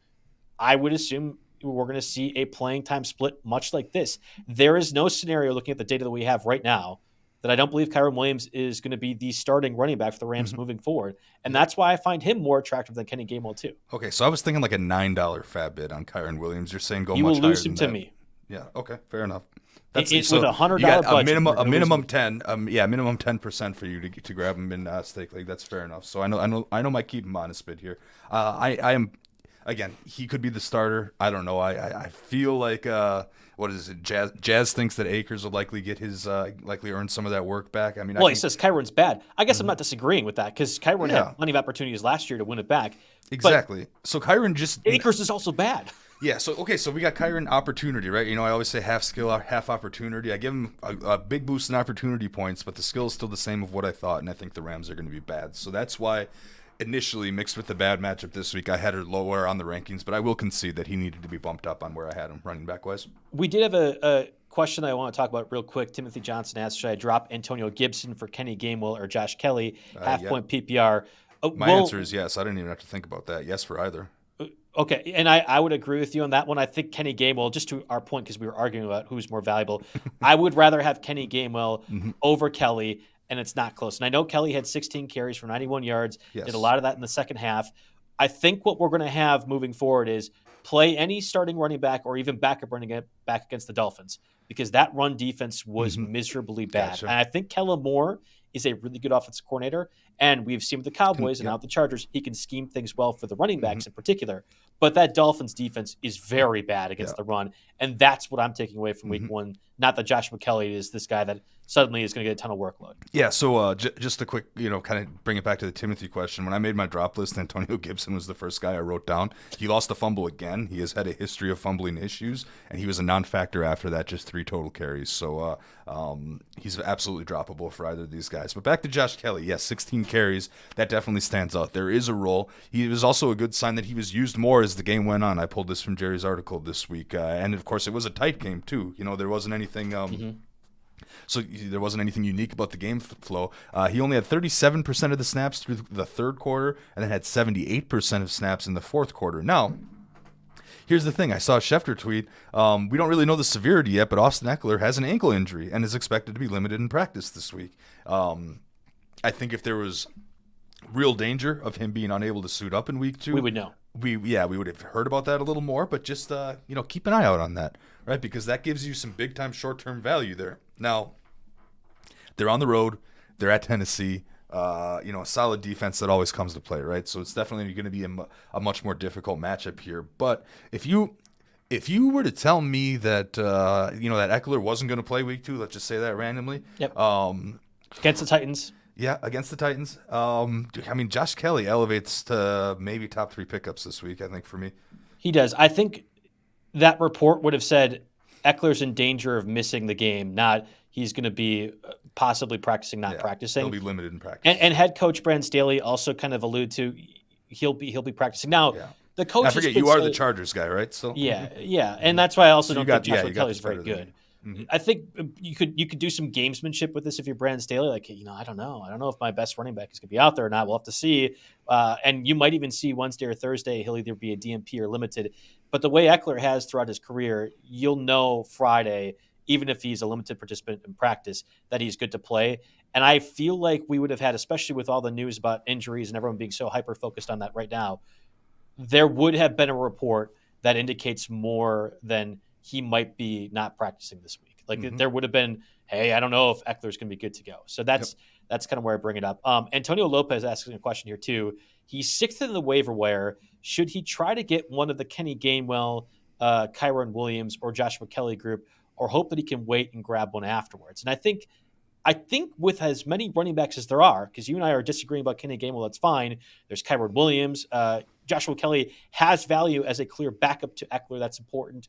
I would assume we're going to see a playing time split much like this. There is no scenario, looking at the data that we have right now, that I don't believe Kyren Williams is going to be the starting running back for the Rams moving forward. And that's why I find him more attractive than Kenny Gainwell too. Okay, so I was thinking like a $9 FAAB bid on Kyren Williams. You're saying go you much will higher lose him than to that. me. Yeah, okay, fair enough. That's with $100 budget. A minimum 10, minimum 10% for you to grab him in stake league. That's fair enough. So I know my keep him honest bid here. I am, again, he could be the starter. I don't know. I feel like what is it? Jazz thinks that Akers will likely get his likely earn some of that work back. I mean, he says Kyren's bad. I guess I'm not disagreeing with that because Kyren had plenty of opportunities last year to win it back. Exactly. So Kyren just Akers is also bad. Yeah, so we got Kyren opportunity, right? I always say half skill, half opportunity. I give him a big boost in opportunity points, but the skill is still the same of what I thought, and I think the Rams are going to be bad. So that's why initially, mixed with the bad matchup this week, I had her lower on the rankings, but I will concede that he needed to be bumped up on where I had him running back-wise. We did have a question I want to talk about real quick. Timothy Johnson asked, should I drop Antonio Gibson for Kenny Gainwell or Josh Kelly, half-point PPR? My answer is yes. I didn't even have to think about that. Yes for either. Okay, and I would agree with you on that one. I think Kenny Gainwell, just to our point, because we were arguing about who's more valuable, I would rather have Kenny Gainwell over Kelly, and it's not close. And I know Kelly had 16 carries for 91 yards, did a lot of that in the second half. I think what we're going to have moving forward is play any starting running back or even backup running back against the Dolphins, because that run defense was miserably bad. Gotcha. And I think Kellen Moore is a really good offensive coordinator, and we've seen with the Cowboys and now with the Chargers, he can scheme things well for the running backs in particular. But that Dolphins defense is very bad against the run, and that's what I'm taking away from week one. Not that Josh McKelly is this guy that suddenly is going to get a ton of workload. Yeah, so just a quick, kind of bring it back to the Timothy question. When I made my drop list, Antonio Gibson was the first guy I wrote down. He lost a fumble again. He has had a history of fumbling issues, and he was a non-factor after that, just 3 total carries. So he's absolutely droppable for either of these guys. But back to Josh Kelly. Yes, 16 carries. That definitely stands out. There is a role. He was also a good sign that he was used more as the game went on. I pulled this from Jerry's article this week. And, of course, it was a tight game, too. There wasn't anything so there wasn't anything unique about the game flow. He only had 37% of the snaps through the third quarter and then had 78% of snaps in the fourth quarter. Now, here's the thing. I saw a Schefter tweet. We don't really know the severity yet, but Austin Eckler has an ankle injury and is expected to be limited in practice this week. I think if there was real danger of him being unable to suit up in week 2, we would know. We would have heard about that a little more, but just keep an eye out on that, right? Because that gives you some big time short term value there. Now, they're on the road, they're at Tennessee, a solid defense that always comes to play, right? So it's definitely going to be a much more difficult matchup here. But if you were to tell me that that Eckler wasn't going to play week 2, let's just say that randomly, against the Titans. Yeah, against the Titans. Josh Kelly elevates to maybe top 3 pickups this week, I think, for me. He does. I think that report would have said Eckler's in danger of missing the game, not he's going to be possibly practicing, not practicing. He'll be limited in practice. And head coach Brand Staley also kind of alluded to he'll be practicing. Now, the coach. I forget, you are the Chargers guy, right? So yeah. And that's why I also don't think Josh Kelly is very good. Mm-hmm. I think you could do some gamesmanship with this if you're Brand Staley. Like, I don't know if my best running back is going to be out there or not. We'll have to see. And you might even see Wednesday or Thursday he'll either be a DMP or limited. But the way Eckler has throughout his career, you'll know Friday, even if he's a limited participant in practice, that he's good to play. And I feel like we would have had, especially with all the news about injuries and everyone being so hyper-focused on that right now, there would have been a report that indicates more than he might be not practicing this week. Like there would have been, hey, I don't know if Eckler's going to be good to go. So that's kind of where I bring it up. Antonio Lopez asking a question here too. He's 6th in the waiver wire. Should he try to get one of the Kenny Gainwell, Kyren Williams, or Joshua Kelly group, or hope that he can wait and grab one afterwards? And I think with as many running backs as there are, because you and I are disagreeing about Kenny Gainwell, that's fine. There's Kyren Williams. Joshua Kelly has value as a clear backup to Eckler. That's important.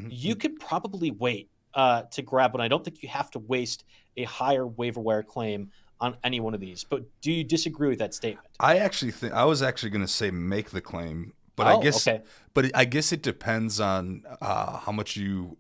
You could probably wait to grab one. I don't think you have to waste a higher waiver wire claim on any one of these. But do you disagree with that statement? I actually think I was actually going to say make the claim, but I guess it depends on how much you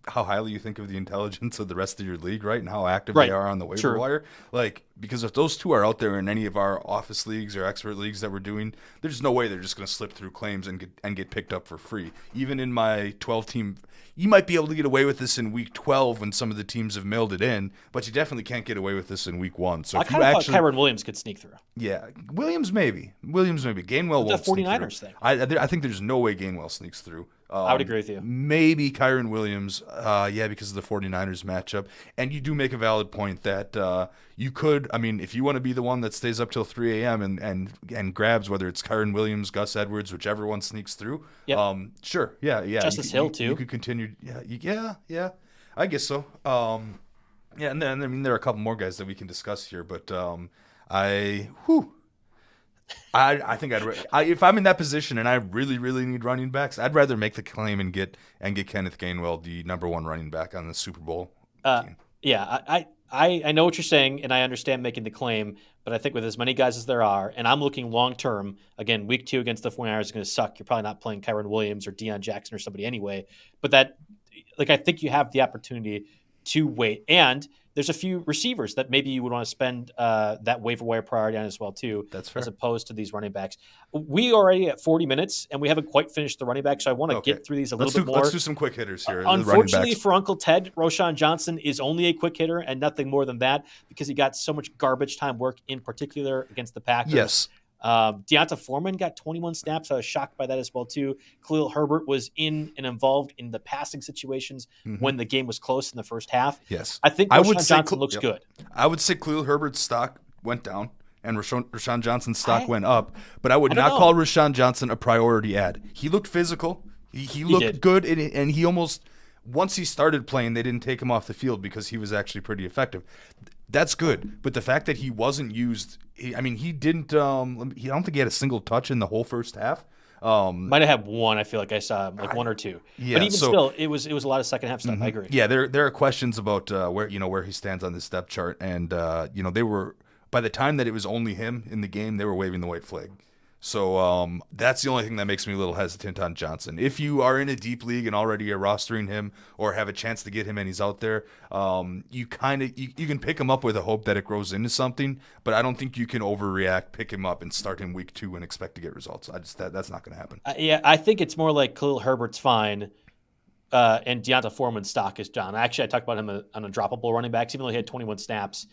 how highly you think of the intelligence of the rest of your league, right? And how active Right. they are on the waiver wire. Like, because if those two are out there in any of our office leagues or expert leagues that we're doing, there's no way they're just going to slip through claims and get picked up for free. Even in my 12-team, you might be able to get away with this in week 12 when some of the teams have mailed it in, but you definitely can't get away with this in week 1. So I kind of thought Kyren Williams could sneak through. Yeah, Williams maybe. Gainwell won't sneak through. Thing. I think there's no way Gainwell sneaks through. I would agree with you. Maybe Kyren Williams, because of the 49ers matchup. And you do make a valid point that you could, if you want to be the one that stays up till 3 a.m. and grabs, whether it's Kyren Williams, Gus Edwards, whichever one sneaks through, sure, yeah. Justice Hill, too. You could continue, yeah, I guess so. And then, there are a couple more guys that we can discuss here, but I think if I'm in that position and I really, really need running backs, I'd rather make the claim and get Kenneth Gainwell the number 1 running back on the Super Bowl team. Yeah, I know what you're saying, and I understand making the claim, but I think with as many guys as there are, and I'm looking long term, again, week 2 against the 49ers is going to suck. You're probably not playing Kyren Williams or Deion Jackson or somebody anyway, but I think you have the opportunity to wait. And there's a few receivers that maybe you would want to spend that waiver wire priority on as well, too. That's fair. As opposed to these running backs. We are already at 40 minutes, and we haven't quite finished the running back, so I want to get through these a little bit more. Let's do some quick hitters here. Unfortunately for Uncle Ted, Rashad Johnson is only a quick hitter and nothing more than that because he got so much garbage time work, in particular against the Packers. Yes. Deonta Foreman got 21 snaps. I was shocked by that as well, too. Khalil Herbert was in and involved in the passing situations when the game was close in the first half. Yes. I think Rashad Johnson looks good. I would say Khalil Herbert's stock went down and Rashad Johnson's stock went up, but I would not call Rashad Johnson a priority ad. He looked physical. He looked good, and he almost – once he started playing, they didn't take him off the field because he was actually pretty effective. That's good, but the fact that he wasn't used – he didn't I don't think he had a single touch in the whole first half. Might have had one. I feel like I saw like 1 or 2. Yeah, but even still, it was a lot of second half stuff. I agree. Yeah, there are questions about where he stands on this depth chart, and they were by the time that it was only him in the game, they were waving the white flag. So that's the only thing that makes me a little hesitant on Johnson. If you are in a deep league and already are rostering him or have a chance to get him and he's out there, you can pick him up with a hope that it grows into something, but I don't think you can overreact, pick him up, and start him week 2 and expect to get results. That's not going to happen. I think it's more like Khalil Herbert's fine, and Deonta Foreman's stock is down. I talked about him on a droppable running backs, even though he had 21 snaps.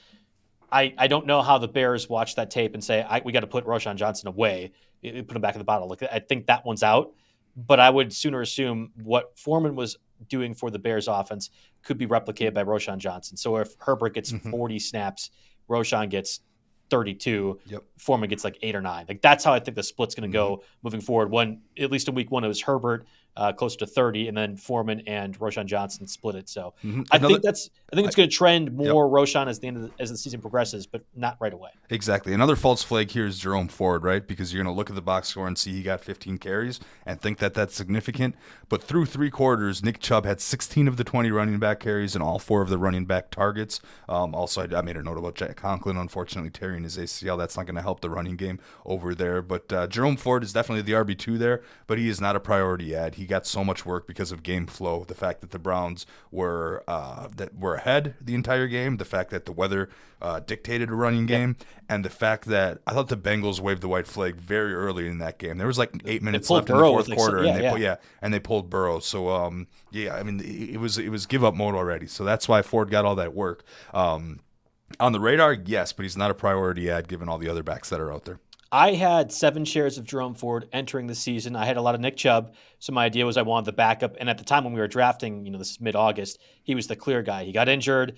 I don't know how the Bears watch that tape and say, we got to put Rashad Johnson away, put him back in the bottle. I think that one's out, but I would sooner assume what Foreman was doing for the Bears offense could be replicated by Rashad Johnson. So if Herbert gets 40 snaps, Rashad gets 32, Foreman gets like 8 or 9. Like that's how I think the split's going to go moving forward. When at least in week 1 it was Herbert close to 30, and then Foreman and Rashad Johnson split it. So I think it's going to trend more Rashad as the season progresses, but not right away. Exactly. Another false flag here is Jerome Ford, right? Because you're going to look at the box score and see he got 15 carries and think that that's significant. But through 3 quarters, Nick Chubb had 16 of the 20 running back carries and all 4 of the running back targets. Also, I made a note about Jack Conklin, unfortunately tearing his ACL. That's not going to help the running game over there. But Jerome Ford is definitely the RB2 there, but he is not a priority ad. He got so much work because of game flow. The fact that the Browns were ahead the entire game, the fact that the weather dictated a running game, and the fact that I thought the Bengals waved the white flag very early in that game. There was like 8 minutes left in the fourth quarter, and they pulled Burrow. So it was give up mode already. So that's why Ford got all that work. On the radar, yes, but he's not a priority ad given all the other backs that are out there. I had 7 shares of Jerome Ford entering the season. I had a lot of Nick Chubb, so my idea was I wanted the backup. And at the time when we were drafting, this is mid-August, he was the clear guy. He got injured,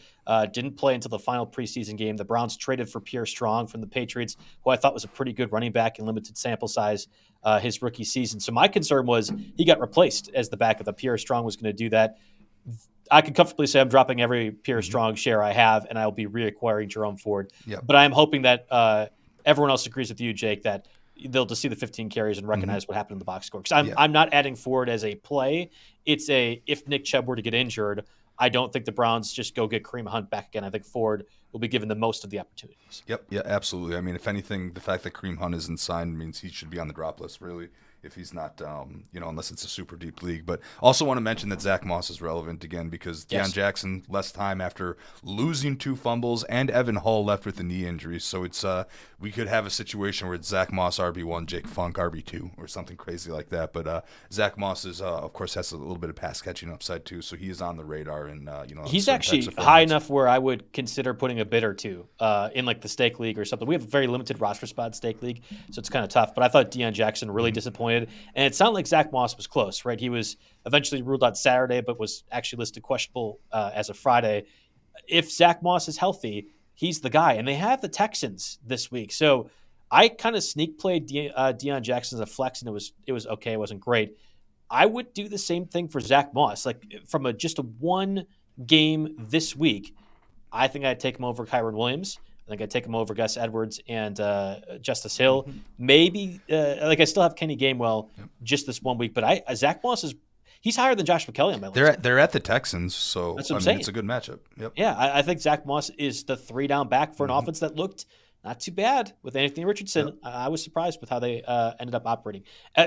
didn't play until the final preseason game. The Browns traded for Pierre Strong from the Patriots, who I thought was a pretty good running back in limited sample size his rookie season. So my concern was he got replaced as the backup. The Pierre Strong was going to do that. I could comfortably say I'm dropping every Pierre Strong share I have, and I'll be reacquiring Jerome Ford. Yep. But I'm hoping that everyone else agrees with you, Jake, that they'll just see the 15 carries and recognize what happened in the box score. Because I'm not adding Ford as a play. It's if Nick Chubb were to get injured, I don't think the Browns just go get Kareem Hunt back again. I think Ford will be given the most of the opportunities. Yep, yeah, absolutely. I mean, if anything, the fact that Kareem Hunt isn't signed means he should be on the drop list, really. if he's not, unless it's a super deep league. But also want to mention that Zach Moss is relevant again because Deion Jackson less time after losing 2 fumbles, and Evan Hull left with a knee injury. So it's we could have a situation where it's Zach Moss RB1, Jake Funk RB2, or something crazy like that. But Zach Moss is, of course, has a little bit of pass catching upside too. So he is on the radar, and he's actually high enough where I would consider putting a bid or two in like the stake league or something. We have a very limited roster spot stake league, so it's kind of tough. But I thought Deion Jackson really disappointed, and it sounded like Zach Moss was close, right? He was eventually ruled out Saturday, but was actually listed questionable as of Friday. If Zach Moss is healthy, he's the guy, and they have the Texans this week, so I kind of sneak played Deion Jackson as a flex, and it was okay. It wasn't great. I would do the same thing for Zach Moss, like from just a one game this week. I think I'd take him over Kyren Williams. I think I'd take him over Gus Edwards and Justice Hill. Maybe I still have Kenny Gainwell just this 1 week, but Zach Moss he's higher than Josh McKelly on my list. They're at the Texans, so that's what I'm saying. It's a good matchup. Yep. Yeah, I think Zach Moss is the 3-down back for an offense that looked not too bad with Anthony Richardson. Yep. I was surprised with how they ended up operating.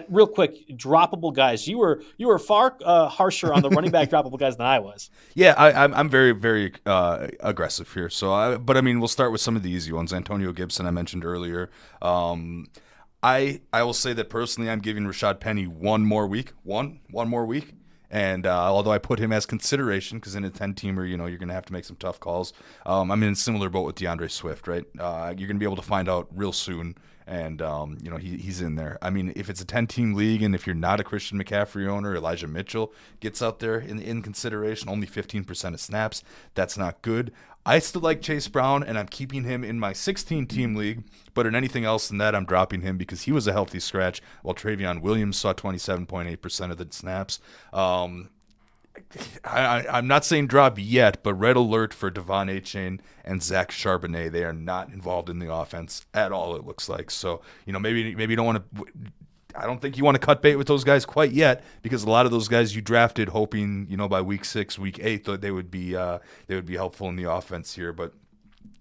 Real quick, droppable guys. You were far harsher on the running back droppable guys than I was. Yeah, I'm very, very aggressive here. So, we'll start with some of the easy ones. Antonio Gibson, I mentioned earlier. I will say that personally, I'm giving Rashad Penny one more week. One more week. And although I put him as consideration, because in a 10-teamer, you're going to have to make some tough calls. I'm in a similar boat with DeAndre Swift, right? You're going to be able to find out real soon, and he's in there. I mean, if it's a 10-team league, and if you're not a Christian McCaffrey owner, Elijah Mitchell gets out there in consideration, only 15% of snaps. That's not good. I still like Chase Brown, and I'm keeping him in my 16-team league, but in anything else than that, I'm dropping him because he was a healthy scratch, while Travion Williams saw 27.8% of the snaps. I'm not saying drop yet, but red alert for Devon Achane and Zach Charbonnet. They are not involved in the offense at all, it looks like. So, maybe you don't want to – I don't think you want to cut bait with those guys quite yet, because a lot of those guys you drafted hoping, by week 6, week 8, that they would be helpful in the offense here. But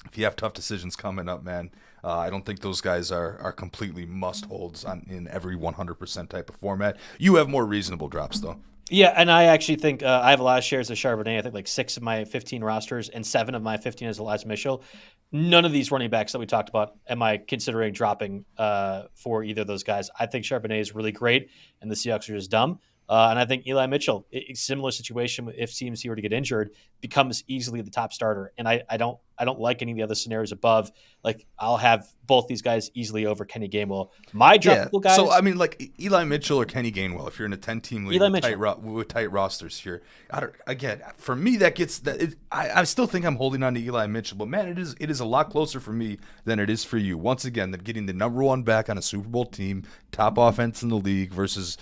if you have tough decisions coming up, man, I don't think those guys are completely must-holds in every 100% type of format. You have more reasonable drops, though. Yeah, and I actually think I have a lot of shares of Charbonnet. I think like 6 of my 15 rosters and 7 of my 15 is Elijah Mitchell. None of these running backs that we talked about am I considering dropping for either of those guys. I think Charbonnet is really great, and the Seahawks are just dumb. And I think Eli Mitchell, similar situation, if CMC were to get injured, becomes easily the top starter. And I don't like any of the other scenarios above. Like, I'll have both these guys easily over Kenny Gainwell. My droppable guys. So, like Eli Mitchell or Kenny Gainwell, if you're in a 10-team league with tight rosters here. For me, that gets that. I still think I'm holding on to Eli Mitchell, but man, it is a lot closer for me than it is for you. Once again, than getting the number 1 back on a Super Bowl team, top offense in the league versus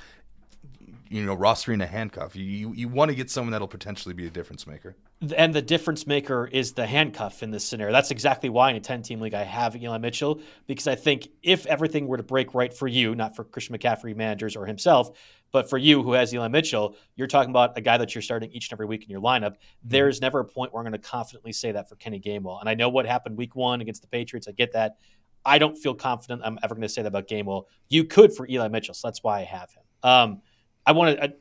rostering a handcuff. You want to get someone that'll potentially be a difference maker. And the difference maker is the handcuff in this scenario. That's exactly why in a 10-team league I have Eli Mitchell, because I think if everything were to break right for you, not for Christian McCaffrey managers or himself, but for you who has Eli Mitchell, you're talking about a guy that you're starting each and every week in your lineup. There's never a point where I'm going to confidently say that for Kenny Gainwell. And I know what happened week 1 against the Patriots. I get that. I don't feel confident I'm ever going to say that about Gainwell. You could for Eli Mitchell, so that's why I have him.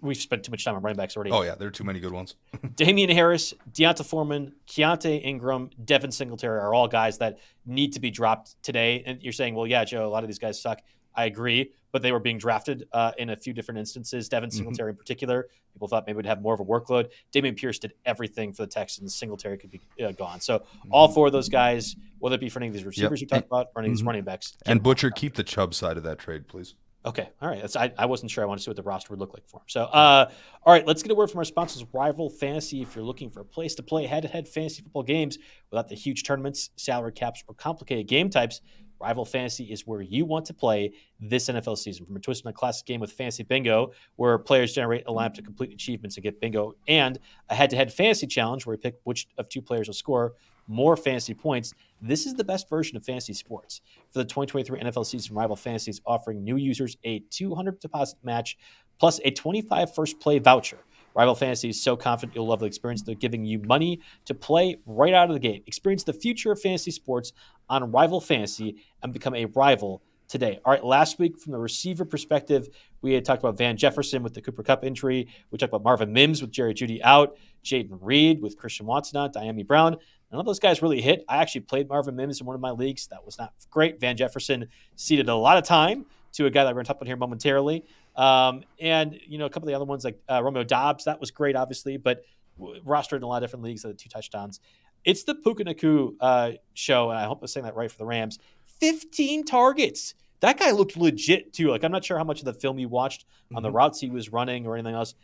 We've spent too much time on running backs already. Oh, yeah, there are too many good ones. Damian Harris, Deonta Foreman, Keontae Ingram, Devin Singletary are all guys that need to be dropped today. And you're saying, well, yeah, Joe, a lot of these guys suck. I agree, but they were being drafted in a few different instances. Devin Singletary in particular, people thought maybe would have more of a workload. Damian Pierce did everything for the Texans. Singletary could be gone. So all 4 of those guys, whether it be for any of these receivers you talked about or any of these running backs. And Butcher, keep the Chubb side of that trade, please. Okay. All right. I wasn't sure. I wanted to see what the roster would look like for him. So, all right, let's get a word from our sponsors, Rival Fantasy. If you're looking for a place to play head-to-head fantasy football games without the huge tournaments, salary caps, or complicated game types, Rival Fantasy is where you want to play this NFL season. From a twist on a classic game with Fantasy Bingo, where players generate a lineup to complete achievements and get bingo, and a head-to-head fantasy challenge where you pick which of 2 players will score more fantasy points. This is the best version of fantasy sports. For the 2023 NFL season, Rival Fantasy is offering new users a $200 deposit match plus a $25 first play voucher. Rival Fantasy is so confident you'll love the experience. They're giving you money to play right out of the gate. Experience the future of fantasy sports on Rival Fantasy and become a rival today. All right, last week from the receiver perspective, we had talked about Van Jefferson with the Cooper Kupp injury. We talked about Marvin Mims with Jerry Jeudy out, Jaden Reed with Christian Watson out, Diami Brown. None of those guys really hit. I actually played Marvin Mims in one of my leagues. That was not great. Van Jefferson ceded a lot of time to a guy that we're going to talk about here momentarily. And, a couple of the other ones like Romeo Dobbs, that was great, obviously, but rostered in a lot of different leagues that had 2 touchdowns. It's the Puke Nacua show, and I hope I'm saying that right for the Rams. 15 targets. That guy looked legit, too. Like, I'm not sure how much of the film you watched on the routes he was running or anything else.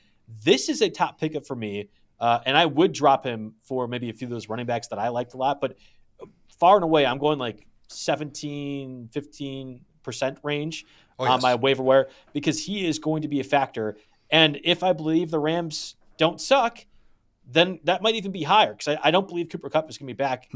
This is a top pickup for me, and I would drop him for maybe a few of those running backs that I liked a lot. But far and away, I'm going like 17, 15% range on my waiver wire because he is going to be a factor. And if I believe the Rams don't suck, then that might even be higher because I don't believe Cooper Kupp is going to be back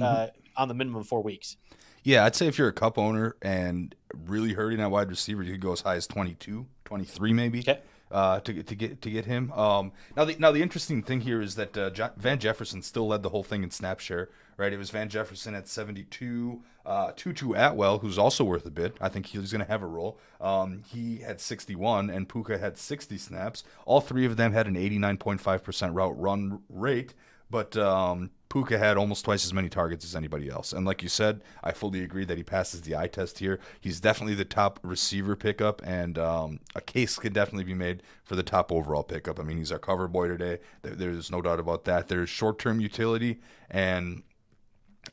on the minimum 4 weeks. Yeah, I'd say if you're a Kupp owner and really hurting at wide receiver, you could go as high as 22, 23 maybe. Okay. To get him. Now the interesting thing here is that Van Jefferson still led the whole thing in snap share, right? It was Van Jefferson at 72, Tutu Atwell, who's also worth a bit. I think he's going to have a role. He had 61, and Puka had 60 snaps. All three of them had an 89.5% route run rate, but Puka had almost twice as many targets as anybody else. And like you said, I fully agree that he passes the eye test here. He's definitely the top receiver pickup, and a case could definitely be made for the top overall pickup. I mean, he's our cover boy today. There's no doubt about that. There's short-term utility and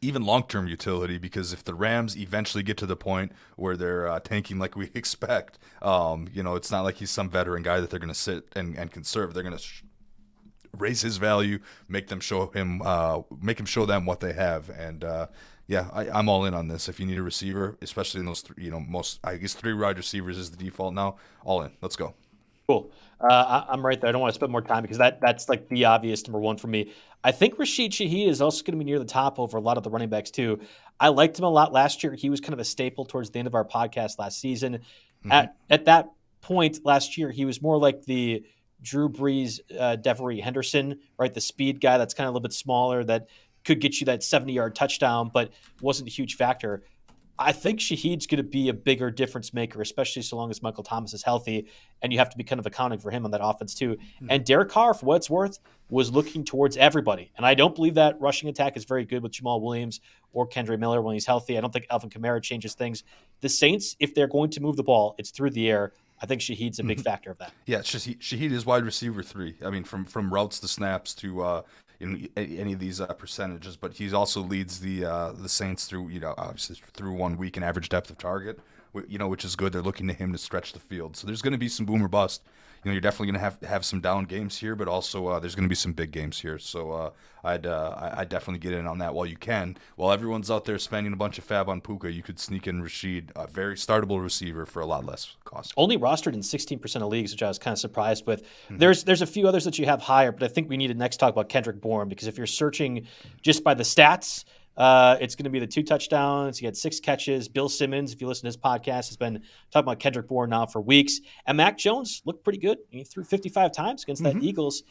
even long-term utility, because if the Rams eventually get to the point where they're tanking like we expect, it's not like he's some veteran guy that they're going to sit and conserve. They're going to raise his value, make him show them what they have, and I'm all in on this. If you need a receiver, especially in those three wide receivers is the default now. All in. Let's go. Cool. I'm right there. I don't want to spend more time because that's like the obvious number one for me. I think Shaheed is also going to be near the top over a lot of the running backs too. I liked him a lot last year. He was kind of a staple towards the end of our podcast last season. At that point last year, he was more like the Drew Brees, Devery Henderson, right? The speed guy that's kind of a little bit smaller that could get you that 70-yard touchdown, but wasn't a huge factor. I think Shaheed's going to be a bigger difference maker, especially so long as Michael Thomas is healthy, and you have to be kind of accounting for him on that offense too. And Derek Carr, for what it's worth, was looking towards everybody. And I don't believe that rushing attack is very good with Jamal Williams or Kendre Miller when he's healthy. I don't think Alvin Kamara changes things. The Saints, if they're going to move the ball, it's through the air. I think Shaheed's a big factor of that. Yeah, Shaheed is wide receiver 3. I mean, from routes to snaps to any of these percentages, but he also leads the Saints through obviously through 1 week in average depth of target, which is good. They're looking to him to stretch the field. So there's going to be some boom or bust. You're definitely going to have some down games here, but also there's going to be some big games here. So I'd definitely get in on that while you can. While everyone's out there spending a bunch of FAAB on Puka, you could sneak in Rashad, a very startable receiver for a lot less cost. Only rostered in 16% of leagues, which I was kind of surprised with. There's a few others that you have higher, but I think we need to next talk about Kendrick Bourne, because if you're searching just by the stats, it's going to be the 2 touchdowns. He had 6 catches. Bill Simmons, if you listen to his podcast, has been talking about Kendrick Bourne now for weeks. And Mac Jones looked pretty good. He threw 55 times against that Eagles.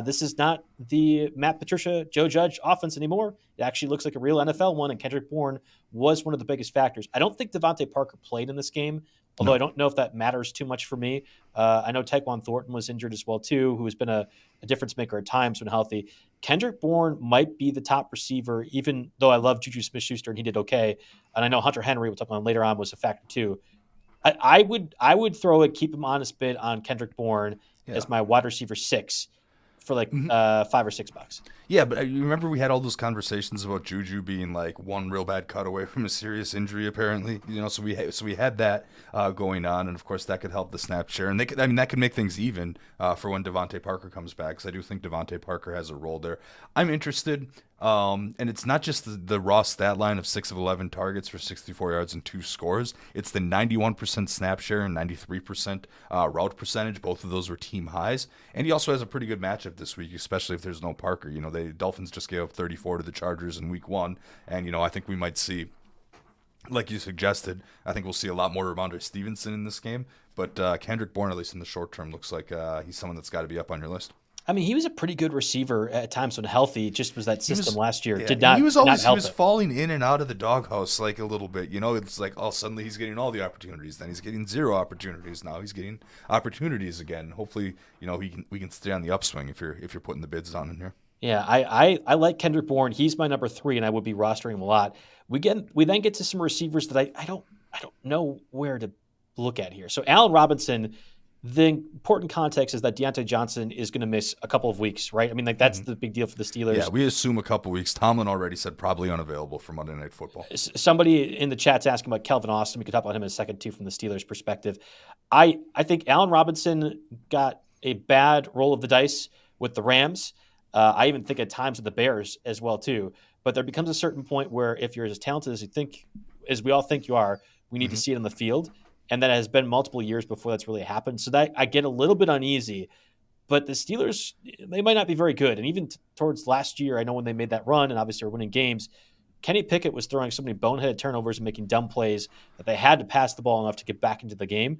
This is not the Matt Patricia, Joe Judge offense anymore. It actually looks like a real NFL one, and Kendrick Bourne was one of the biggest factors. I don't think Devontae Parker played in this game, although I don't know if that matters too much for me. I know Tyquan Thornton was injured as well, too, who has been a difference maker at times when healthy. Kendrick Bourne might be the top receiver, even though I love Juju Smith-Schuster and he did okay. And I know Hunter Henry, we'll talk about later on, was a factor, too. I would throw a keep him honest bid on Kendrick Bourne as my wide receiver 6 for like $5 or $6. Yeah, but you remember we had all those conversations about Juju being like one real bad cut away from a serious injury, apparently. So we had that going on, and of course that could help the snap share, and that could make things even for when Devontae Parker comes back, because I do think Devontae Parker has a role there. I'm interested. And it's not just the raw stat line of 6 of 11 targets for 64 yards and 2 scores. It's the 91% snap share and 93% route percentage. Both of those were team highs. And he also has a pretty good matchup this week, especially if there's no Parker. The Dolphins just gave up 34 to the Chargers in week 1. And, I think we might see, like you suggested, I think we'll see a lot more Ramondre Stevenson in this game. But Kendrick Bourne, at least in the short term, looks like he's someone that's got to be up on your list. I mean, he was a pretty good receiver at times when healthy. It just was that system last year. Yeah, he was falling in and out of the doghouse like a little bit. It's like, suddenly he's getting all the opportunities. Then he's getting 0 opportunities. Now he's getting opportunities again. Hopefully, we can stay on the upswing if you're putting the bids on in here. Yeah, I like Kendrick Bourne. He's my number 3, and I would be rostering him a lot. We then get to some receivers that I don't know where to look at here. So Allen Robinson. The important context is that Deontay Johnson is going to miss a couple of weeks, right? I mean, that's the big deal for the Steelers. Yeah, we assume a couple of weeks. Tomlin already said probably unavailable for Monday Night Football. Somebody in the chat's asking about Kelvin Austin. We could talk about him in a second, too, from the Steelers' perspective. I think Allen Robinson got a bad roll of the dice with the Rams. I even think at times with the Bears as well, too. But there becomes a certain point where if you're as talented as we all think you are, we need to see it on the field. And that has been multiple years before that's really happened. So that I get a little bit uneasy. But the Steelers, they might not be very good. And even towards last year, I know when they made that run and obviously were winning games, Kenny Pickett was throwing so many boneheaded turnovers and making dumb plays that they had to pass the ball enough to get back into the game.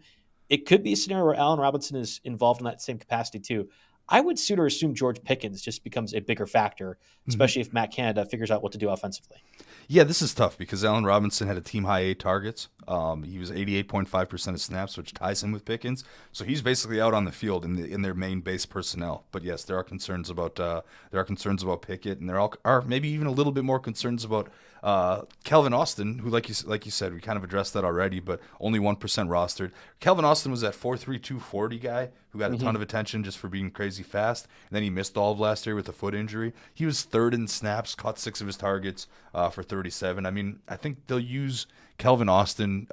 It could be a scenario where Allen Robinson is involved in that same capacity too. I would sooner assume George Pickens just becomes a bigger factor, especially if Matt Canada figures out what to do offensively. Yeah, this is tough because Allen Robinson had a team-high 8 targets. He was 88.5% of snaps, which ties him with Pickens. So he's basically out on the field in their main base personnel. But yes, there are concerns about Pickett, and there are maybe even a little bit more concerns about Kelvin Austin, who, like you said, we kind of addressed that already, but only 1% rostered. Kelvin Austin was that 4.3 240 guy who got a ton of attention just for being crazy fast, and then he missed all of last year with a foot injury. He was 3rd in snaps, caught 6 of his targets for 37. I mean, I think they'll use Kelvin Austin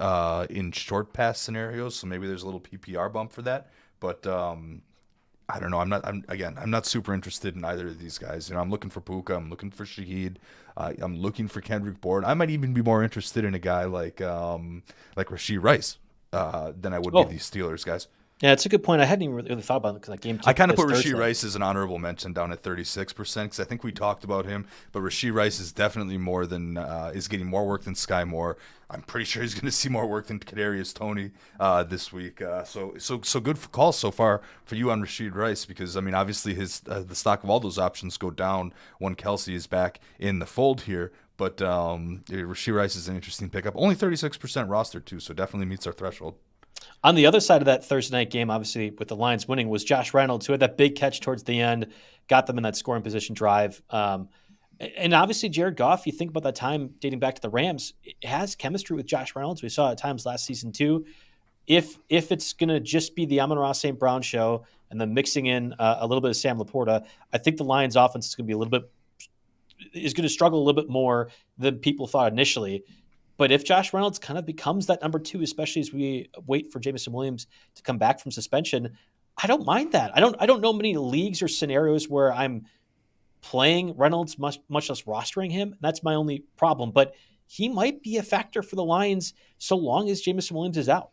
in short pass scenarios, so maybe there's a little PPR bump for that, but I don't know. I'm not super interested in either of these guys. I'm looking for Puka. I'm looking for Shaheed. I'm looking for Kendrick Bourne. I might even be more interested in a guy like Rashee Rice than I would be these Steelers guys. Yeah, it's a good point. I hadn't even really thought about it because that game. I kind of put Rashee Rice as an honorable mention down at 36% because I think we talked about him, but Rashee Rice is definitely is getting more work than Sky Moore. I'm pretty sure he's going to see more work than Kadarius Toney this week. So good call so far for you on Rashee Rice because I mean obviously the stock of all those options go down when Kelsey is back in the fold here. But Rashee Rice is an interesting pickup. Only 36% rostered too, so definitely meets our threshold. On the other side of that Thursday night game, obviously with the Lions winning, was Josh Reynolds, who had that big catch towards the end, got them in that scoring position drive. And obviously Jared Goff, you think about that time dating back to the Rams, it has chemistry with Josh Reynolds. We saw it at times last season too. If it's going to just be the Amon-Ra St. Brown show and then mixing in a little bit of Sam Laporta, I think the Lions offense is going to struggle a little bit more than people thought initially. But if Josh Reynolds kind of becomes that number 2, especially as we wait for Jameson Williams to come back from suspension, I don't mind that. I don't know many leagues or scenarios where I'm playing Reynolds, much less rostering him. That's my only problem. But he might be a factor for the Lions so long as Jameson Williams is out.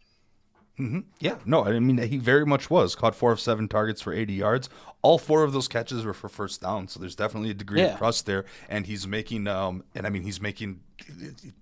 Mm-hmm. Yeah, no, I mean, he very much was. Caught 4 of 7 targets for 80 yards. All 4 of those catches were for first down, so there's definitely a degree of trust there. And he's making,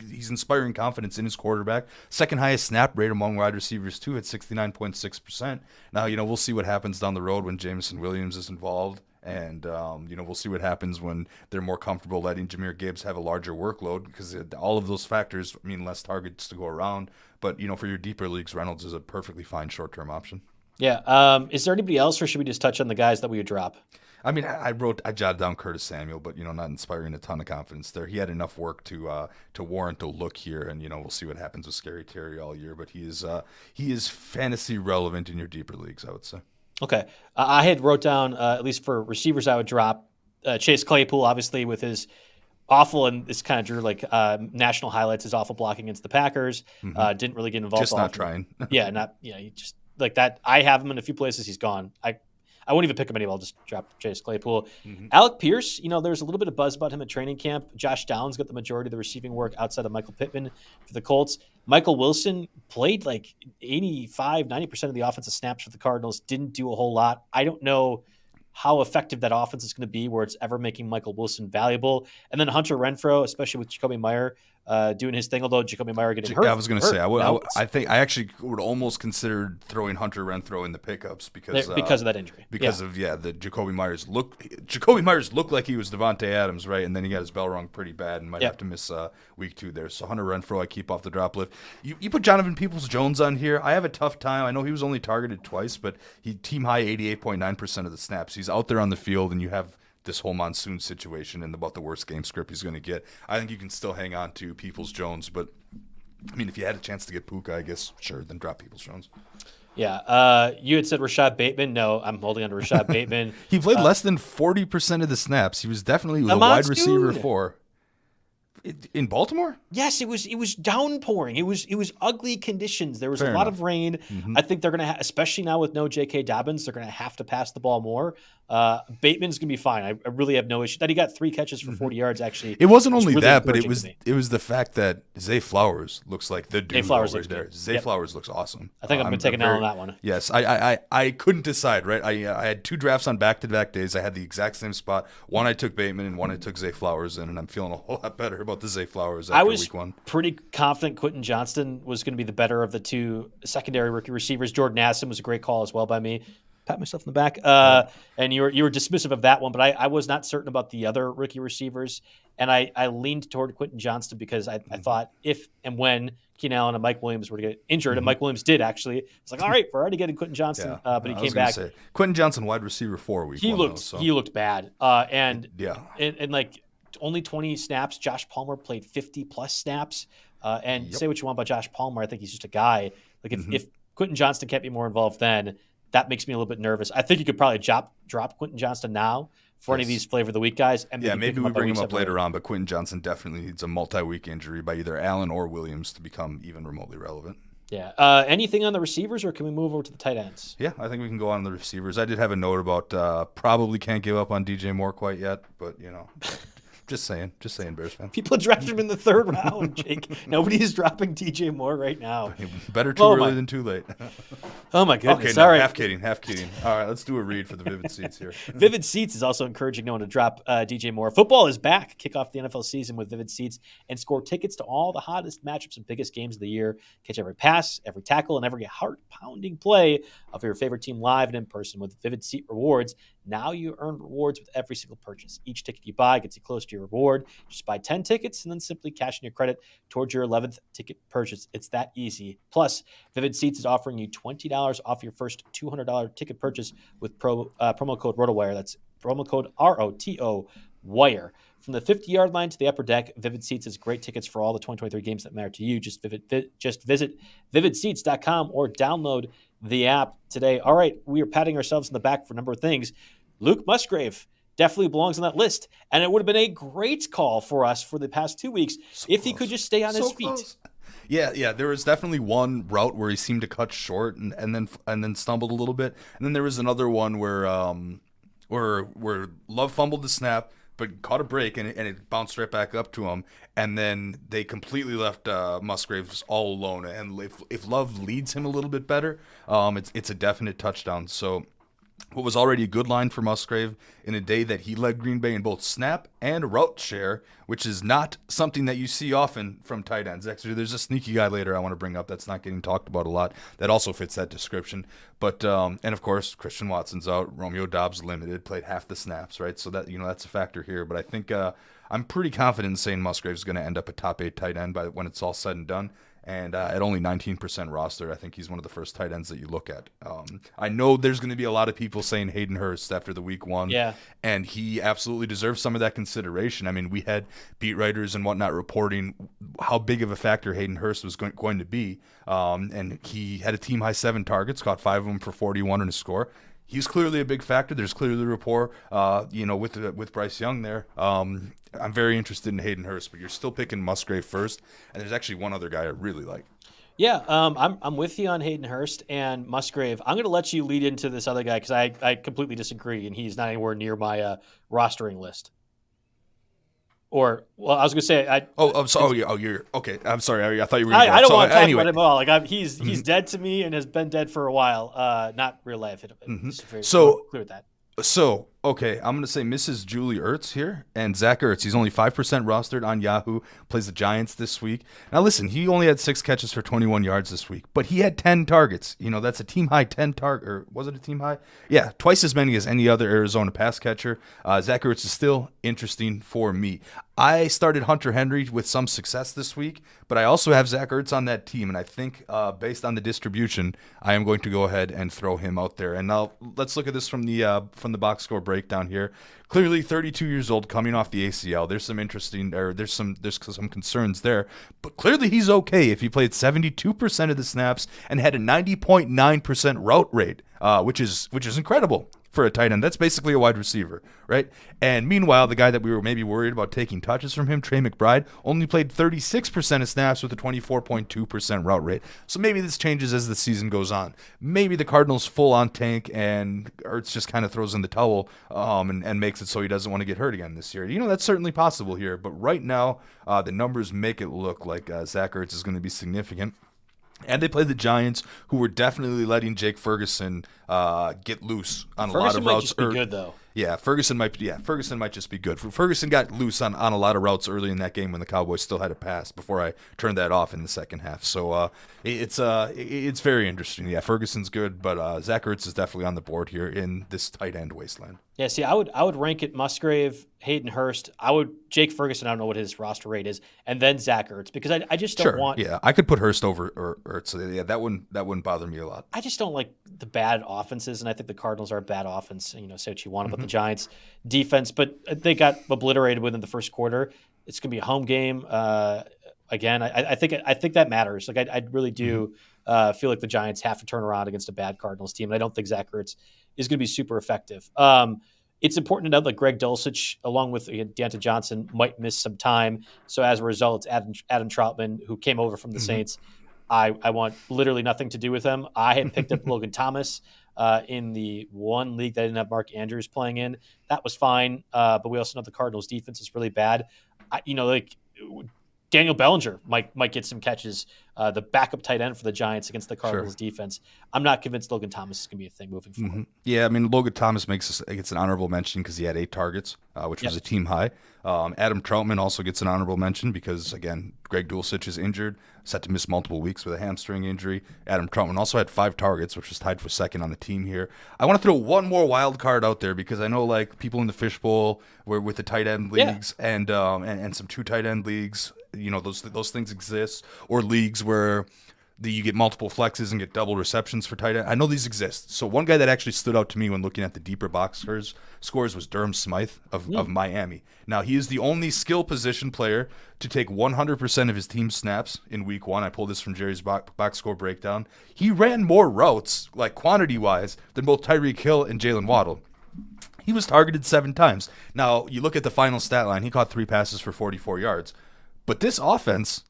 he's inspiring confidence in his quarterback. Second highest snap rate among wide receivers, too, at 69.6%. Now, we'll see what happens down the road when Jameson Williams is involved. And, we'll see what happens when they're more comfortable letting Jahmyr Gibbs have a larger workload because all of those factors mean less targets to go around. But, for your deeper leagues, Reynolds is a perfectly fine short-term option. Yeah. Is there anybody else or should we just touch on the guys that we would drop? I mean, I jotted down Curtis Samuel, but, not inspiring a ton of confidence there. He had enough work to warrant a look here, and, we'll see what happens with Scary Terry all year. But he is fantasy relevant in your deeper leagues, I would say. Okay. I had wrote down, at least for receivers, I would drop Chase Claypool, obviously, with his awful, and this kind of drew like national highlights, his awful blocking against the Packers. Didn't really get involved. Just not trying. He just like that. I have him in a few places. He's gone. I won't even pick him anymore. I'll just drop Chase Claypool. Alec Pierce, there's a little bit of buzz about him at training camp. Josh Downs got the majority of the receiving work outside of Michael Pittman for the Colts. Michael Wilson played like 85, 90% of the offensive snaps for the Cardinals, didn't do a whole lot. I don't know how effective that offense is going to be where it's ever making Michael Wilson valuable. And then Hunter Renfrow, especially with Jacoby Meyer doing his thing. Although Jacoby Meyer getting hurt. I was going to say, I think I actually would almost consider throwing Hunter Renfrow in the pickups because of that injury. Because of the Jacoby Myers look. Jacoby Myers looked like he was Devontae Adams, right? And then he got his bell rung pretty bad and might have to miss week 2 there. So Hunter Renfrow, I keep off the drop list. You put Jonathan Peoples-Jones on here. I have a tough time. I know he was only targeted twice, but he team high 88.9% of the snaps. He's out there on the field, and you have this whole monsoon situation and about the worst game script he's going to get. I think you can still hang on to Peoples-Jones, but I mean, if you had a chance to get Puka, I guess, sure, then drop Peoples-Jones. Yeah. You had said Rashad Bateman. No, I'm holding on to Rashad Bateman. He played less than 40% of the snaps. He was definitely the wide receiver 4. In Baltimore? Yes, it was downpouring. It was ugly conditions. There was a lot of rain. Mm-hmm. I think they're going to, especially now with no J.K. Dobbins, they're going to have to pass the ball more. Bateman's going to be fine. I really have no issue. That he got 3 catches for 40 yards, actually. It wasn't only really that, but it was the fact that Zay Flowers looks like the dude over there. Zay Flowers looks awesome. I think I'm going to take an L on that one. Yes, I couldn't decide, right? I had 2 drafts on back-to-back days. I had the exact same spot. One I took Bateman and one I took Zay Flowers in, and I'm feeling a whole lot better about the Zay Flowers after week 1. I was pretty confident Quentin Johnston was going to be the better of the 2 secondary rookie receivers. Jordan Addison was a great call as well by me. Pat myself in the back. And you were dismissive of that one, but I was not certain about the other rookie receivers. And I leaned toward Quentin Johnston because I thought if and when Keenan Allen and Mike Williams were to get injured, and Mike Williams did actually, it's like, all right, we're already getting Quentin Johnston, but he came back. Quentin Johnston, wide receiver 4 week 1. He looked bad. And like only 20 snaps. Josh Palmer played 50-plus snaps. Say what you want about Josh Palmer. I think he's just a guy. Like if Quentin Johnston can't be more involved then, that makes me a little bit nervous. I think you could probably drop Quentin Johnston now for any of these flavor of the week guys. And maybe we bring him up later on, but Quentin Johnston definitely needs a multi-week injury by either Allen or Williams to become even remotely relevant. Yeah. Anything on the receivers, or can we move over to the tight ends? Yeah, I think we can go on the receivers. I did have a note about probably can't give up on DJ Moore quite yet, but Just saying, Bears fan. People drafted him in the 3rd round, Jake. Nobody's dropping DJ Moore right now. Better too early than too late. Oh, my goodness. Okay, all right. Half kidding. All right, let's do a read for the Vivid Seats here. Vivid Seats is also encouraging no one to drop DJ Moore. Football is back. Kick off the NFL season with Vivid Seats and score tickets to all the hottest matchups and biggest games of the year. Catch every pass, every tackle, and every heart-pounding play of your favorite team live and in person with Vivid Seat Rewards. Now you earn rewards with every single purchase. Each ticket you buy gets you close to your reward. Just buy 10 tickets and then simply cash in your credit towards your 11th ticket purchase. It's that easy. Plus, Vivid Seats is offering you $20 off your first $200 ticket purchase with promo code RotoWire. That's promo code ROTOWIRE. From the 50-yard line to the upper deck, Vivid Seats has great tickets for all the 2023 games that matter to you. Just visit vividseats.com or download the app today. All right, we are patting ourselves in the back for a number of things. Luke Musgrave definitely belongs on that list, and it would have been a great call for us for the past 2 weeks if he could just stay on his feet. Close. Yeah. There was definitely one route where he seemed to cut short and then stumbled a little bit, and then there was another one where Love fumbled the snap, but caught a break and it bounced right back up to him, and then they completely left Musgrave all alone. And if Love leads him a little bit better, it's a definite touchdown. So what was already a good line for Musgrave in a day that he led Green Bay in both snap and route share, which is not something that you see often from tight ends. Actually, there's a sneaky guy later I want to bring up that's not getting talked about a lot that also fits that description. But and of course, Christian Watson's out. Romeo Doubs limited, played half the snaps, right? So that that's a factor here. But I think I'm pretty confident in saying Musgrave's going to end up a top 8 tight end by when it's all said and done. And at only 19% roster, I think he's one of the first tight ends that you look at. I know there's going to be a lot of people saying Hayden Hurst after the week 1. Yeah. And he absolutely deserves some of that consideration. I mean, we had beat writers and whatnot reporting how big of a factor Hayden Hurst was going to be. And he had a team-high 7 targets, caught 5 of them for 41 in a score. He's clearly a big factor. There's clearly rapport, with Bryce Young there. I'm very interested in Hayden Hurst, but you're still picking Musgrave first. And there's actually one other guy I really like. Yeah, I'm with you on Hayden Hurst and Musgrave. I'm going to let you lead into this other guy because I completely disagree, and he's not anywhere near my rostering list. Or, well, I was going to say, you're okay. I'm sorry. I thought you were. I don't want to talk about him at all. Like, he's dead to me and has been dead for a while. Not real life. So clear with that. So Okay, I'm going to say Mrs. Julie Ertz here, and Zach Ertz. He's only 5% rostered on Yahoo, plays the Giants this week. Now, listen, he only had 6 catches for 21 yards this week, but he had 10 targets. That's a team-high 10 target, or was it a team-high? Yeah, twice as many as any other Arizona pass catcher. Zach Ertz is still interesting for me. I started Hunter Henry with some success this week, but I also have Zach Ertz on that team, and I think based on the distribution, I am going to go ahead and throw him out there. And now let's look at this from the box score breakdown here. Clearly, 32 years old, coming off the ACL. There's some concerns there, but clearly he's okay. If he played 72% of the snaps and had a 90.9% route rate, which is incredible for a tight end. That's basically a wide receiver, right? And meanwhile, the guy that we were maybe worried about taking touches from him, Trey McBride, only played 36% of snaps with a 24.2% route rate. So maybe this changes as the season goes on. Maybe the Cardinals full on tank and Ertz just kind of throws in the towel and makes it so he doesn't want to get hurt again this year. That's certainly possible here. But right now, the numbers make it look like Zach Ertz is going to be significant. And they play the Giants, who were definitely letting Jake Ferguson get loose on a lot of routes. Ferguson might just be good, though. Yeah, Ferguson might just be good. Ferguson got loose on a lot of routes early in that game when the Cowboys still had a pass before I turned that off in the second half. So it's very interesting. Yeah, Ferguson's good, but Zach Ertz is definitely on the board here in this tight end wasteland. Yeah, see, I would rank it Musgrave, Hayden, Hurst. Jake Ferguson. I don't know what his roster rate is, and then Zach Ertz, because I just don't want. Yeah, I could put Hurst over Ertz. So yeah, that wouldn't bother me a lot. I just don't like the bad offenses, and I think the Cardinals are a bad offense. Say what you want about the Giants defense, but they got obliterated within the first quarter. It's going to be a home game. Again, I think that matters. Like I really do feel like the Giants have to turn around against a bad Cardinals team, and I don't think Zach Ertz is going to be super effective. It's important to note that Greg Dulcich, along with Deontay Johnson, might miss some time. So as a result, it's Adam Troutman, who came over from the Saints. I want literally nothing to do with him. I had picked up Logan Thomas in the one league that I didn't have Mark Andrews playing in. That was fine, but we also know the Cardinals' defense is really bad. Daniel Bellinger might get some catches, the backup tight end for the Giants against the Cardinals defense. I'm not convinced Logan Thomas is going to be a thing moving forward. Yeah, I mean, Logan Thomas gets an honorable mention because he had 8 targets, which was a team high. Adam Troutman also gets an honorable mention because, again, Greg Dulcich is injured, set to miss multiple weeks with a hamstring injury. Adam Troutman also had 5 targets, which was tied for second on the team here. I want to throw one more wild card out there because I know people in the fishbowl were with the tight end leagues and some 2 tight end leagues. Those things exist, or leagues where you get multiple flexes and get double receptions for tight end. I know these exist. So one guy that actually stood out to me when looking at the deeper box scores was Durham Smythe of Miami. Now, he is the only skill position player to take 100% of his team snaps in week 1. I pulled this from Jerry's box score breakdown. He ran more routes, like quantity-wise, than both Tyreek Hill and Jalen Waddle. He was targeted 7 times. Now, you look at the final stat line. He caught 3 passes for 44 yards. But this offense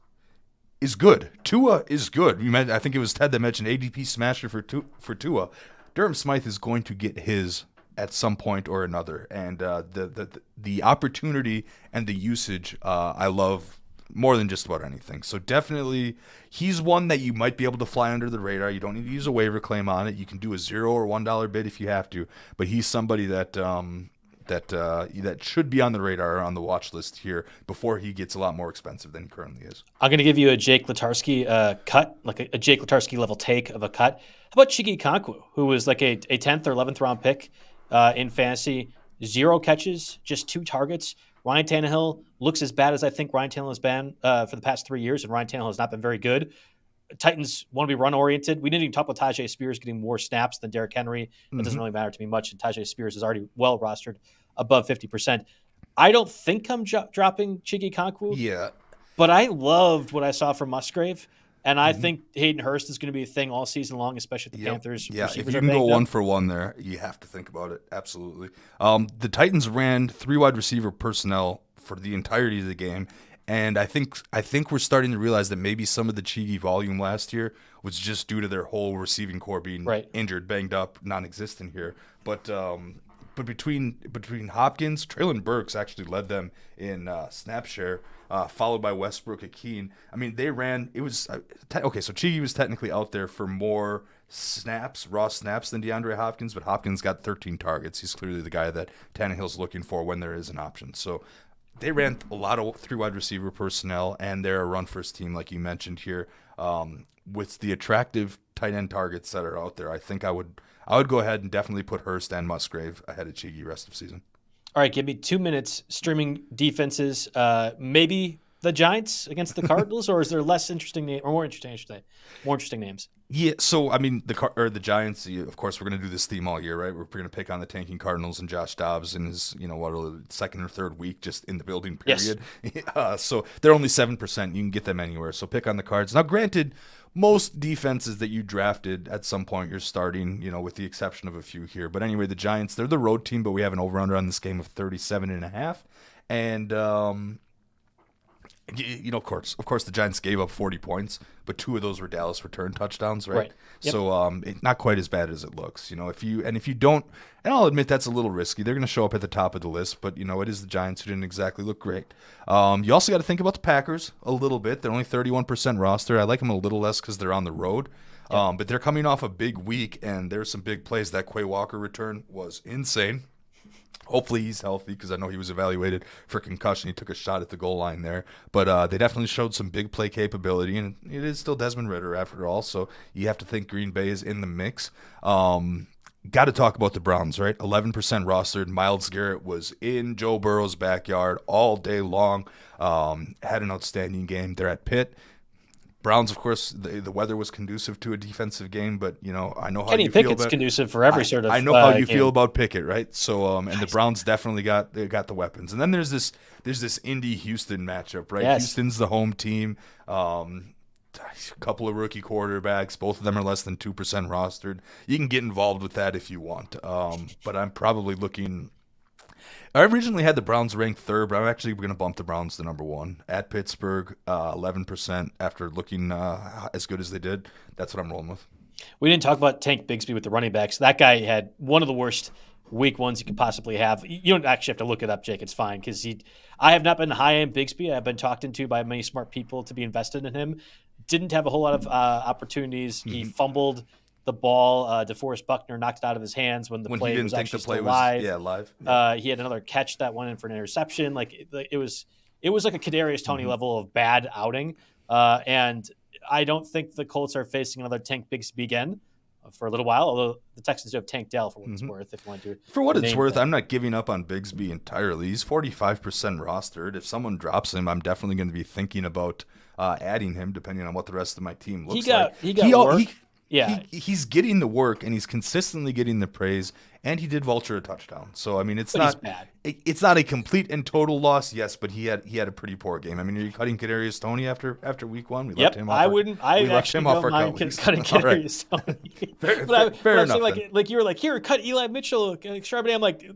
is good. Tua is good. I think it was Ted that mentioned ADP smasher for Tua. Durham Smythe is going to get his at some point or another, and the opportunity and the usage I love more than just about anything. So definitely, he's one that you might be able to fly under the radar. You don't need to use a waiver claim on it. You can do a $0 or $1 bid if you have to, but he's somebody that should be on the radar or on the watch list here before he gets a lot more expensive than he currently is. I'm going to give you a Jake Letarski cut, like a Jake Letarski level take of a cut. How about Puke Nacua, who was like a 10th or 11th round pick in fantasy, 0 catches, just 2 targets. Ryan Tannehill looks as bad as I think Ryan Tannehill has been for the past 3 years, and Ryan Tannehill has not been very good. Titans want to be run-oriented. We didn't even talk about Tajay Spears getting more snaps than Derrick Henry. That doesn't really matter to me much, and Tajay Spears is already well rostered above 50%. I don't think I'm dropping Puke Nacua. Yeah. But I loved what I saw from Musgrave, and I think Hayden Hurst is going to be a thing all season long, especially if the Panthers. Yeah, if you can go 1 for 1 there, you have to think about it. Absolutely. The Titans ran 3 wide receiver personnel for the entirety of the game. And I think we're starting to realize that maybe some of the Chigi volume last year was just due to their whole receiving core being injured, banged up, non-existent here. But between Hopkins, Treylon Burks actually led them in snap share, followed by Westbrook Akeen. I mean, they ran. It was okay. So Chigi was technically out there for more raw snaps than DeAndre Hopkins, but Hopkins got 13 targets. He's clearly the guy that Tannehill's looking for when there is an option. So they ran a lot of 3 wide receiver personnel, and they're a run-first team, like you mentioned here. With the attractive tight end targets that are out there, I think I would go ahead and definitely put Hurst and Musgrave ahead of Cheeky rest of season. All right, give me 2 minutes. Streaming defenses, maybe the Giants against the Cardinals, or is there less interesting or more interesting, I should say, more interesting names? Yeah, so I mean the Giants. Of course, we're going to do this theme all year, right? We're going to pick on the tanking Cardinals and Josh Dobbs in his second or third week just in the building period. Yes. So they're only 7%. You can get them anywhere. So pick on the Cards. Now, granted, most defenses that you drafted at some point you're starting, with the exception of a few here. But anyway, the Giants, they're the road team, but we have an over-under on this game of 37.5, and of course, the Giants gave up 40 points, but 2 of those were Dallas return touchdowns, right? Yep. So not quite as bad as it looks. If you don't, and I'll admit that's a little risky. They're going to show up at the top of the list, but it is the Giants who didn't exactly look great. You also got to think about the Packers a little bit. They're only 31% roster. I like them a little less because they're on the road. Yep. But they're coming off a big week, and there's some big plays. That Quay Walker return was insane. Hopefully he's healthy because I know he was evaluated for concussion. He took a shot at the goal line there. But they definitely showed some big play capability, and it is still Desmond Ridder after all, so you have to think Green Bay is in the mix. Got to talk about the Browns, right? 11% rostered. Myles Garrett was in Joe Burrow's backyard all day long. Had an outstanding game. They're at Pitt. Browns, of course, the weather was conducive to a defensive game, but I know how Kenny you feel Pickett's about conducive for every sort of. I know how you game. feel about Pickett, right? So, and the Browns definitely got the weapons, and then there's this Indy Houston matchup, right? Yes. Houston's the home team. A couple of rookie quarterbacks, both of them are less than 2% rostered. You can get involved with that if you want, but I'm probably looking. I originally had the Browns ranked third, but I'm actually going to bump the Browns to number 1 at Pittsburgh, 11% after looking as good as they did. That's what I'm rolling with. We didn't talk about Tank Bigsby with the running backs. That guy had one of the worst week ones you could possibly have. You don't actually have to look it up, Jake. It's fine because I have not been high on Bigsby. I've been talked into by many smart people to be invested in him. Didn't have a whole lot of opportunities. Mm-hmm. He fumbled the ball. DeForest Buckner knocked it out of his hands when play was actually still live. Live. Yeah. He had another catch that went in for an interception. It was like a Kadarius Toney level of bad outing. And I don't think the Colts are facing another Tank Bigsby again for a little while, although the Texans do have Tank Dell for what it's worth. If you want to. For what it's worth, I'm not giving up on Bigsby entirely. He's 45% rostered. If someone drops him, I'm definitely going to be thinking about adding him, depending on what the rest of my team looks like. He got work. He's getting the work, and he's consistently getting the praise, and he did vulture a touchdown. So I mean, it's not bad. It's not a complete and total loss, yes, but he had a pretty poor game. I mean, are you cutting Kadarius Toney after week 1? We left him off. I wouldn't. I actually don't mind cutting Kadarius Toney. Fair enough. Like you were like, here, cut Eli Mitchell, Charbonnet. I'm like,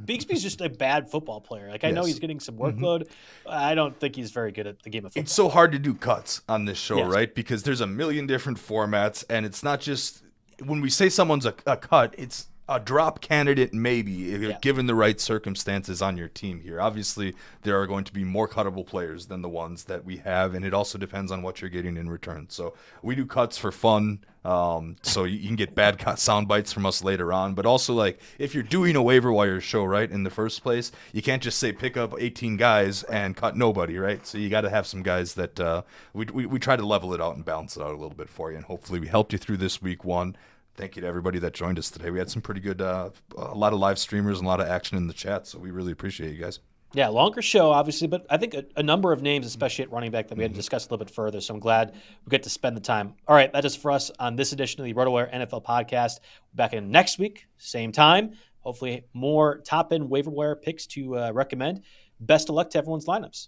Bigsby's just a bad football player. I know he's getting some workload. I don't think he's very good at the game of football. It's so hard to do cuts on this show, right? Because there's a million different formats, and it's not just when we say someone's a cut, it's a drop candidate maybe, given the right circumstances on your team here. Obviously, there are going to be more cuttable players than the ones that we have, and it also depends on what you're getting in return. So we do cuts for fun, so you can get bad sound bites from us later on. But also, like, if you're doing a waiver wire show, right, in the first place, you can't just say pick up 18 guys and cut nobody, right? So you got to have some guys that we try to level it out and balance it out a little bit for you, and hopefully we helped you through this week 1. Thank you to everybody that joined us today. We had some pretty good, a lot of live streamers and a lot of action in the chat, so we really appreciate you guys. Yeah, longer show, obviously, but I think a number of names, especially at running back, that we had to discuss a little bit further, so I'm glad we get to spend the time. All right, that is for us on this edition of the RotoWire NFL podcast. Back in next week, same time. Hopefully more top-end waiver wire picks to recommend. Best of luck to everyone's lineups.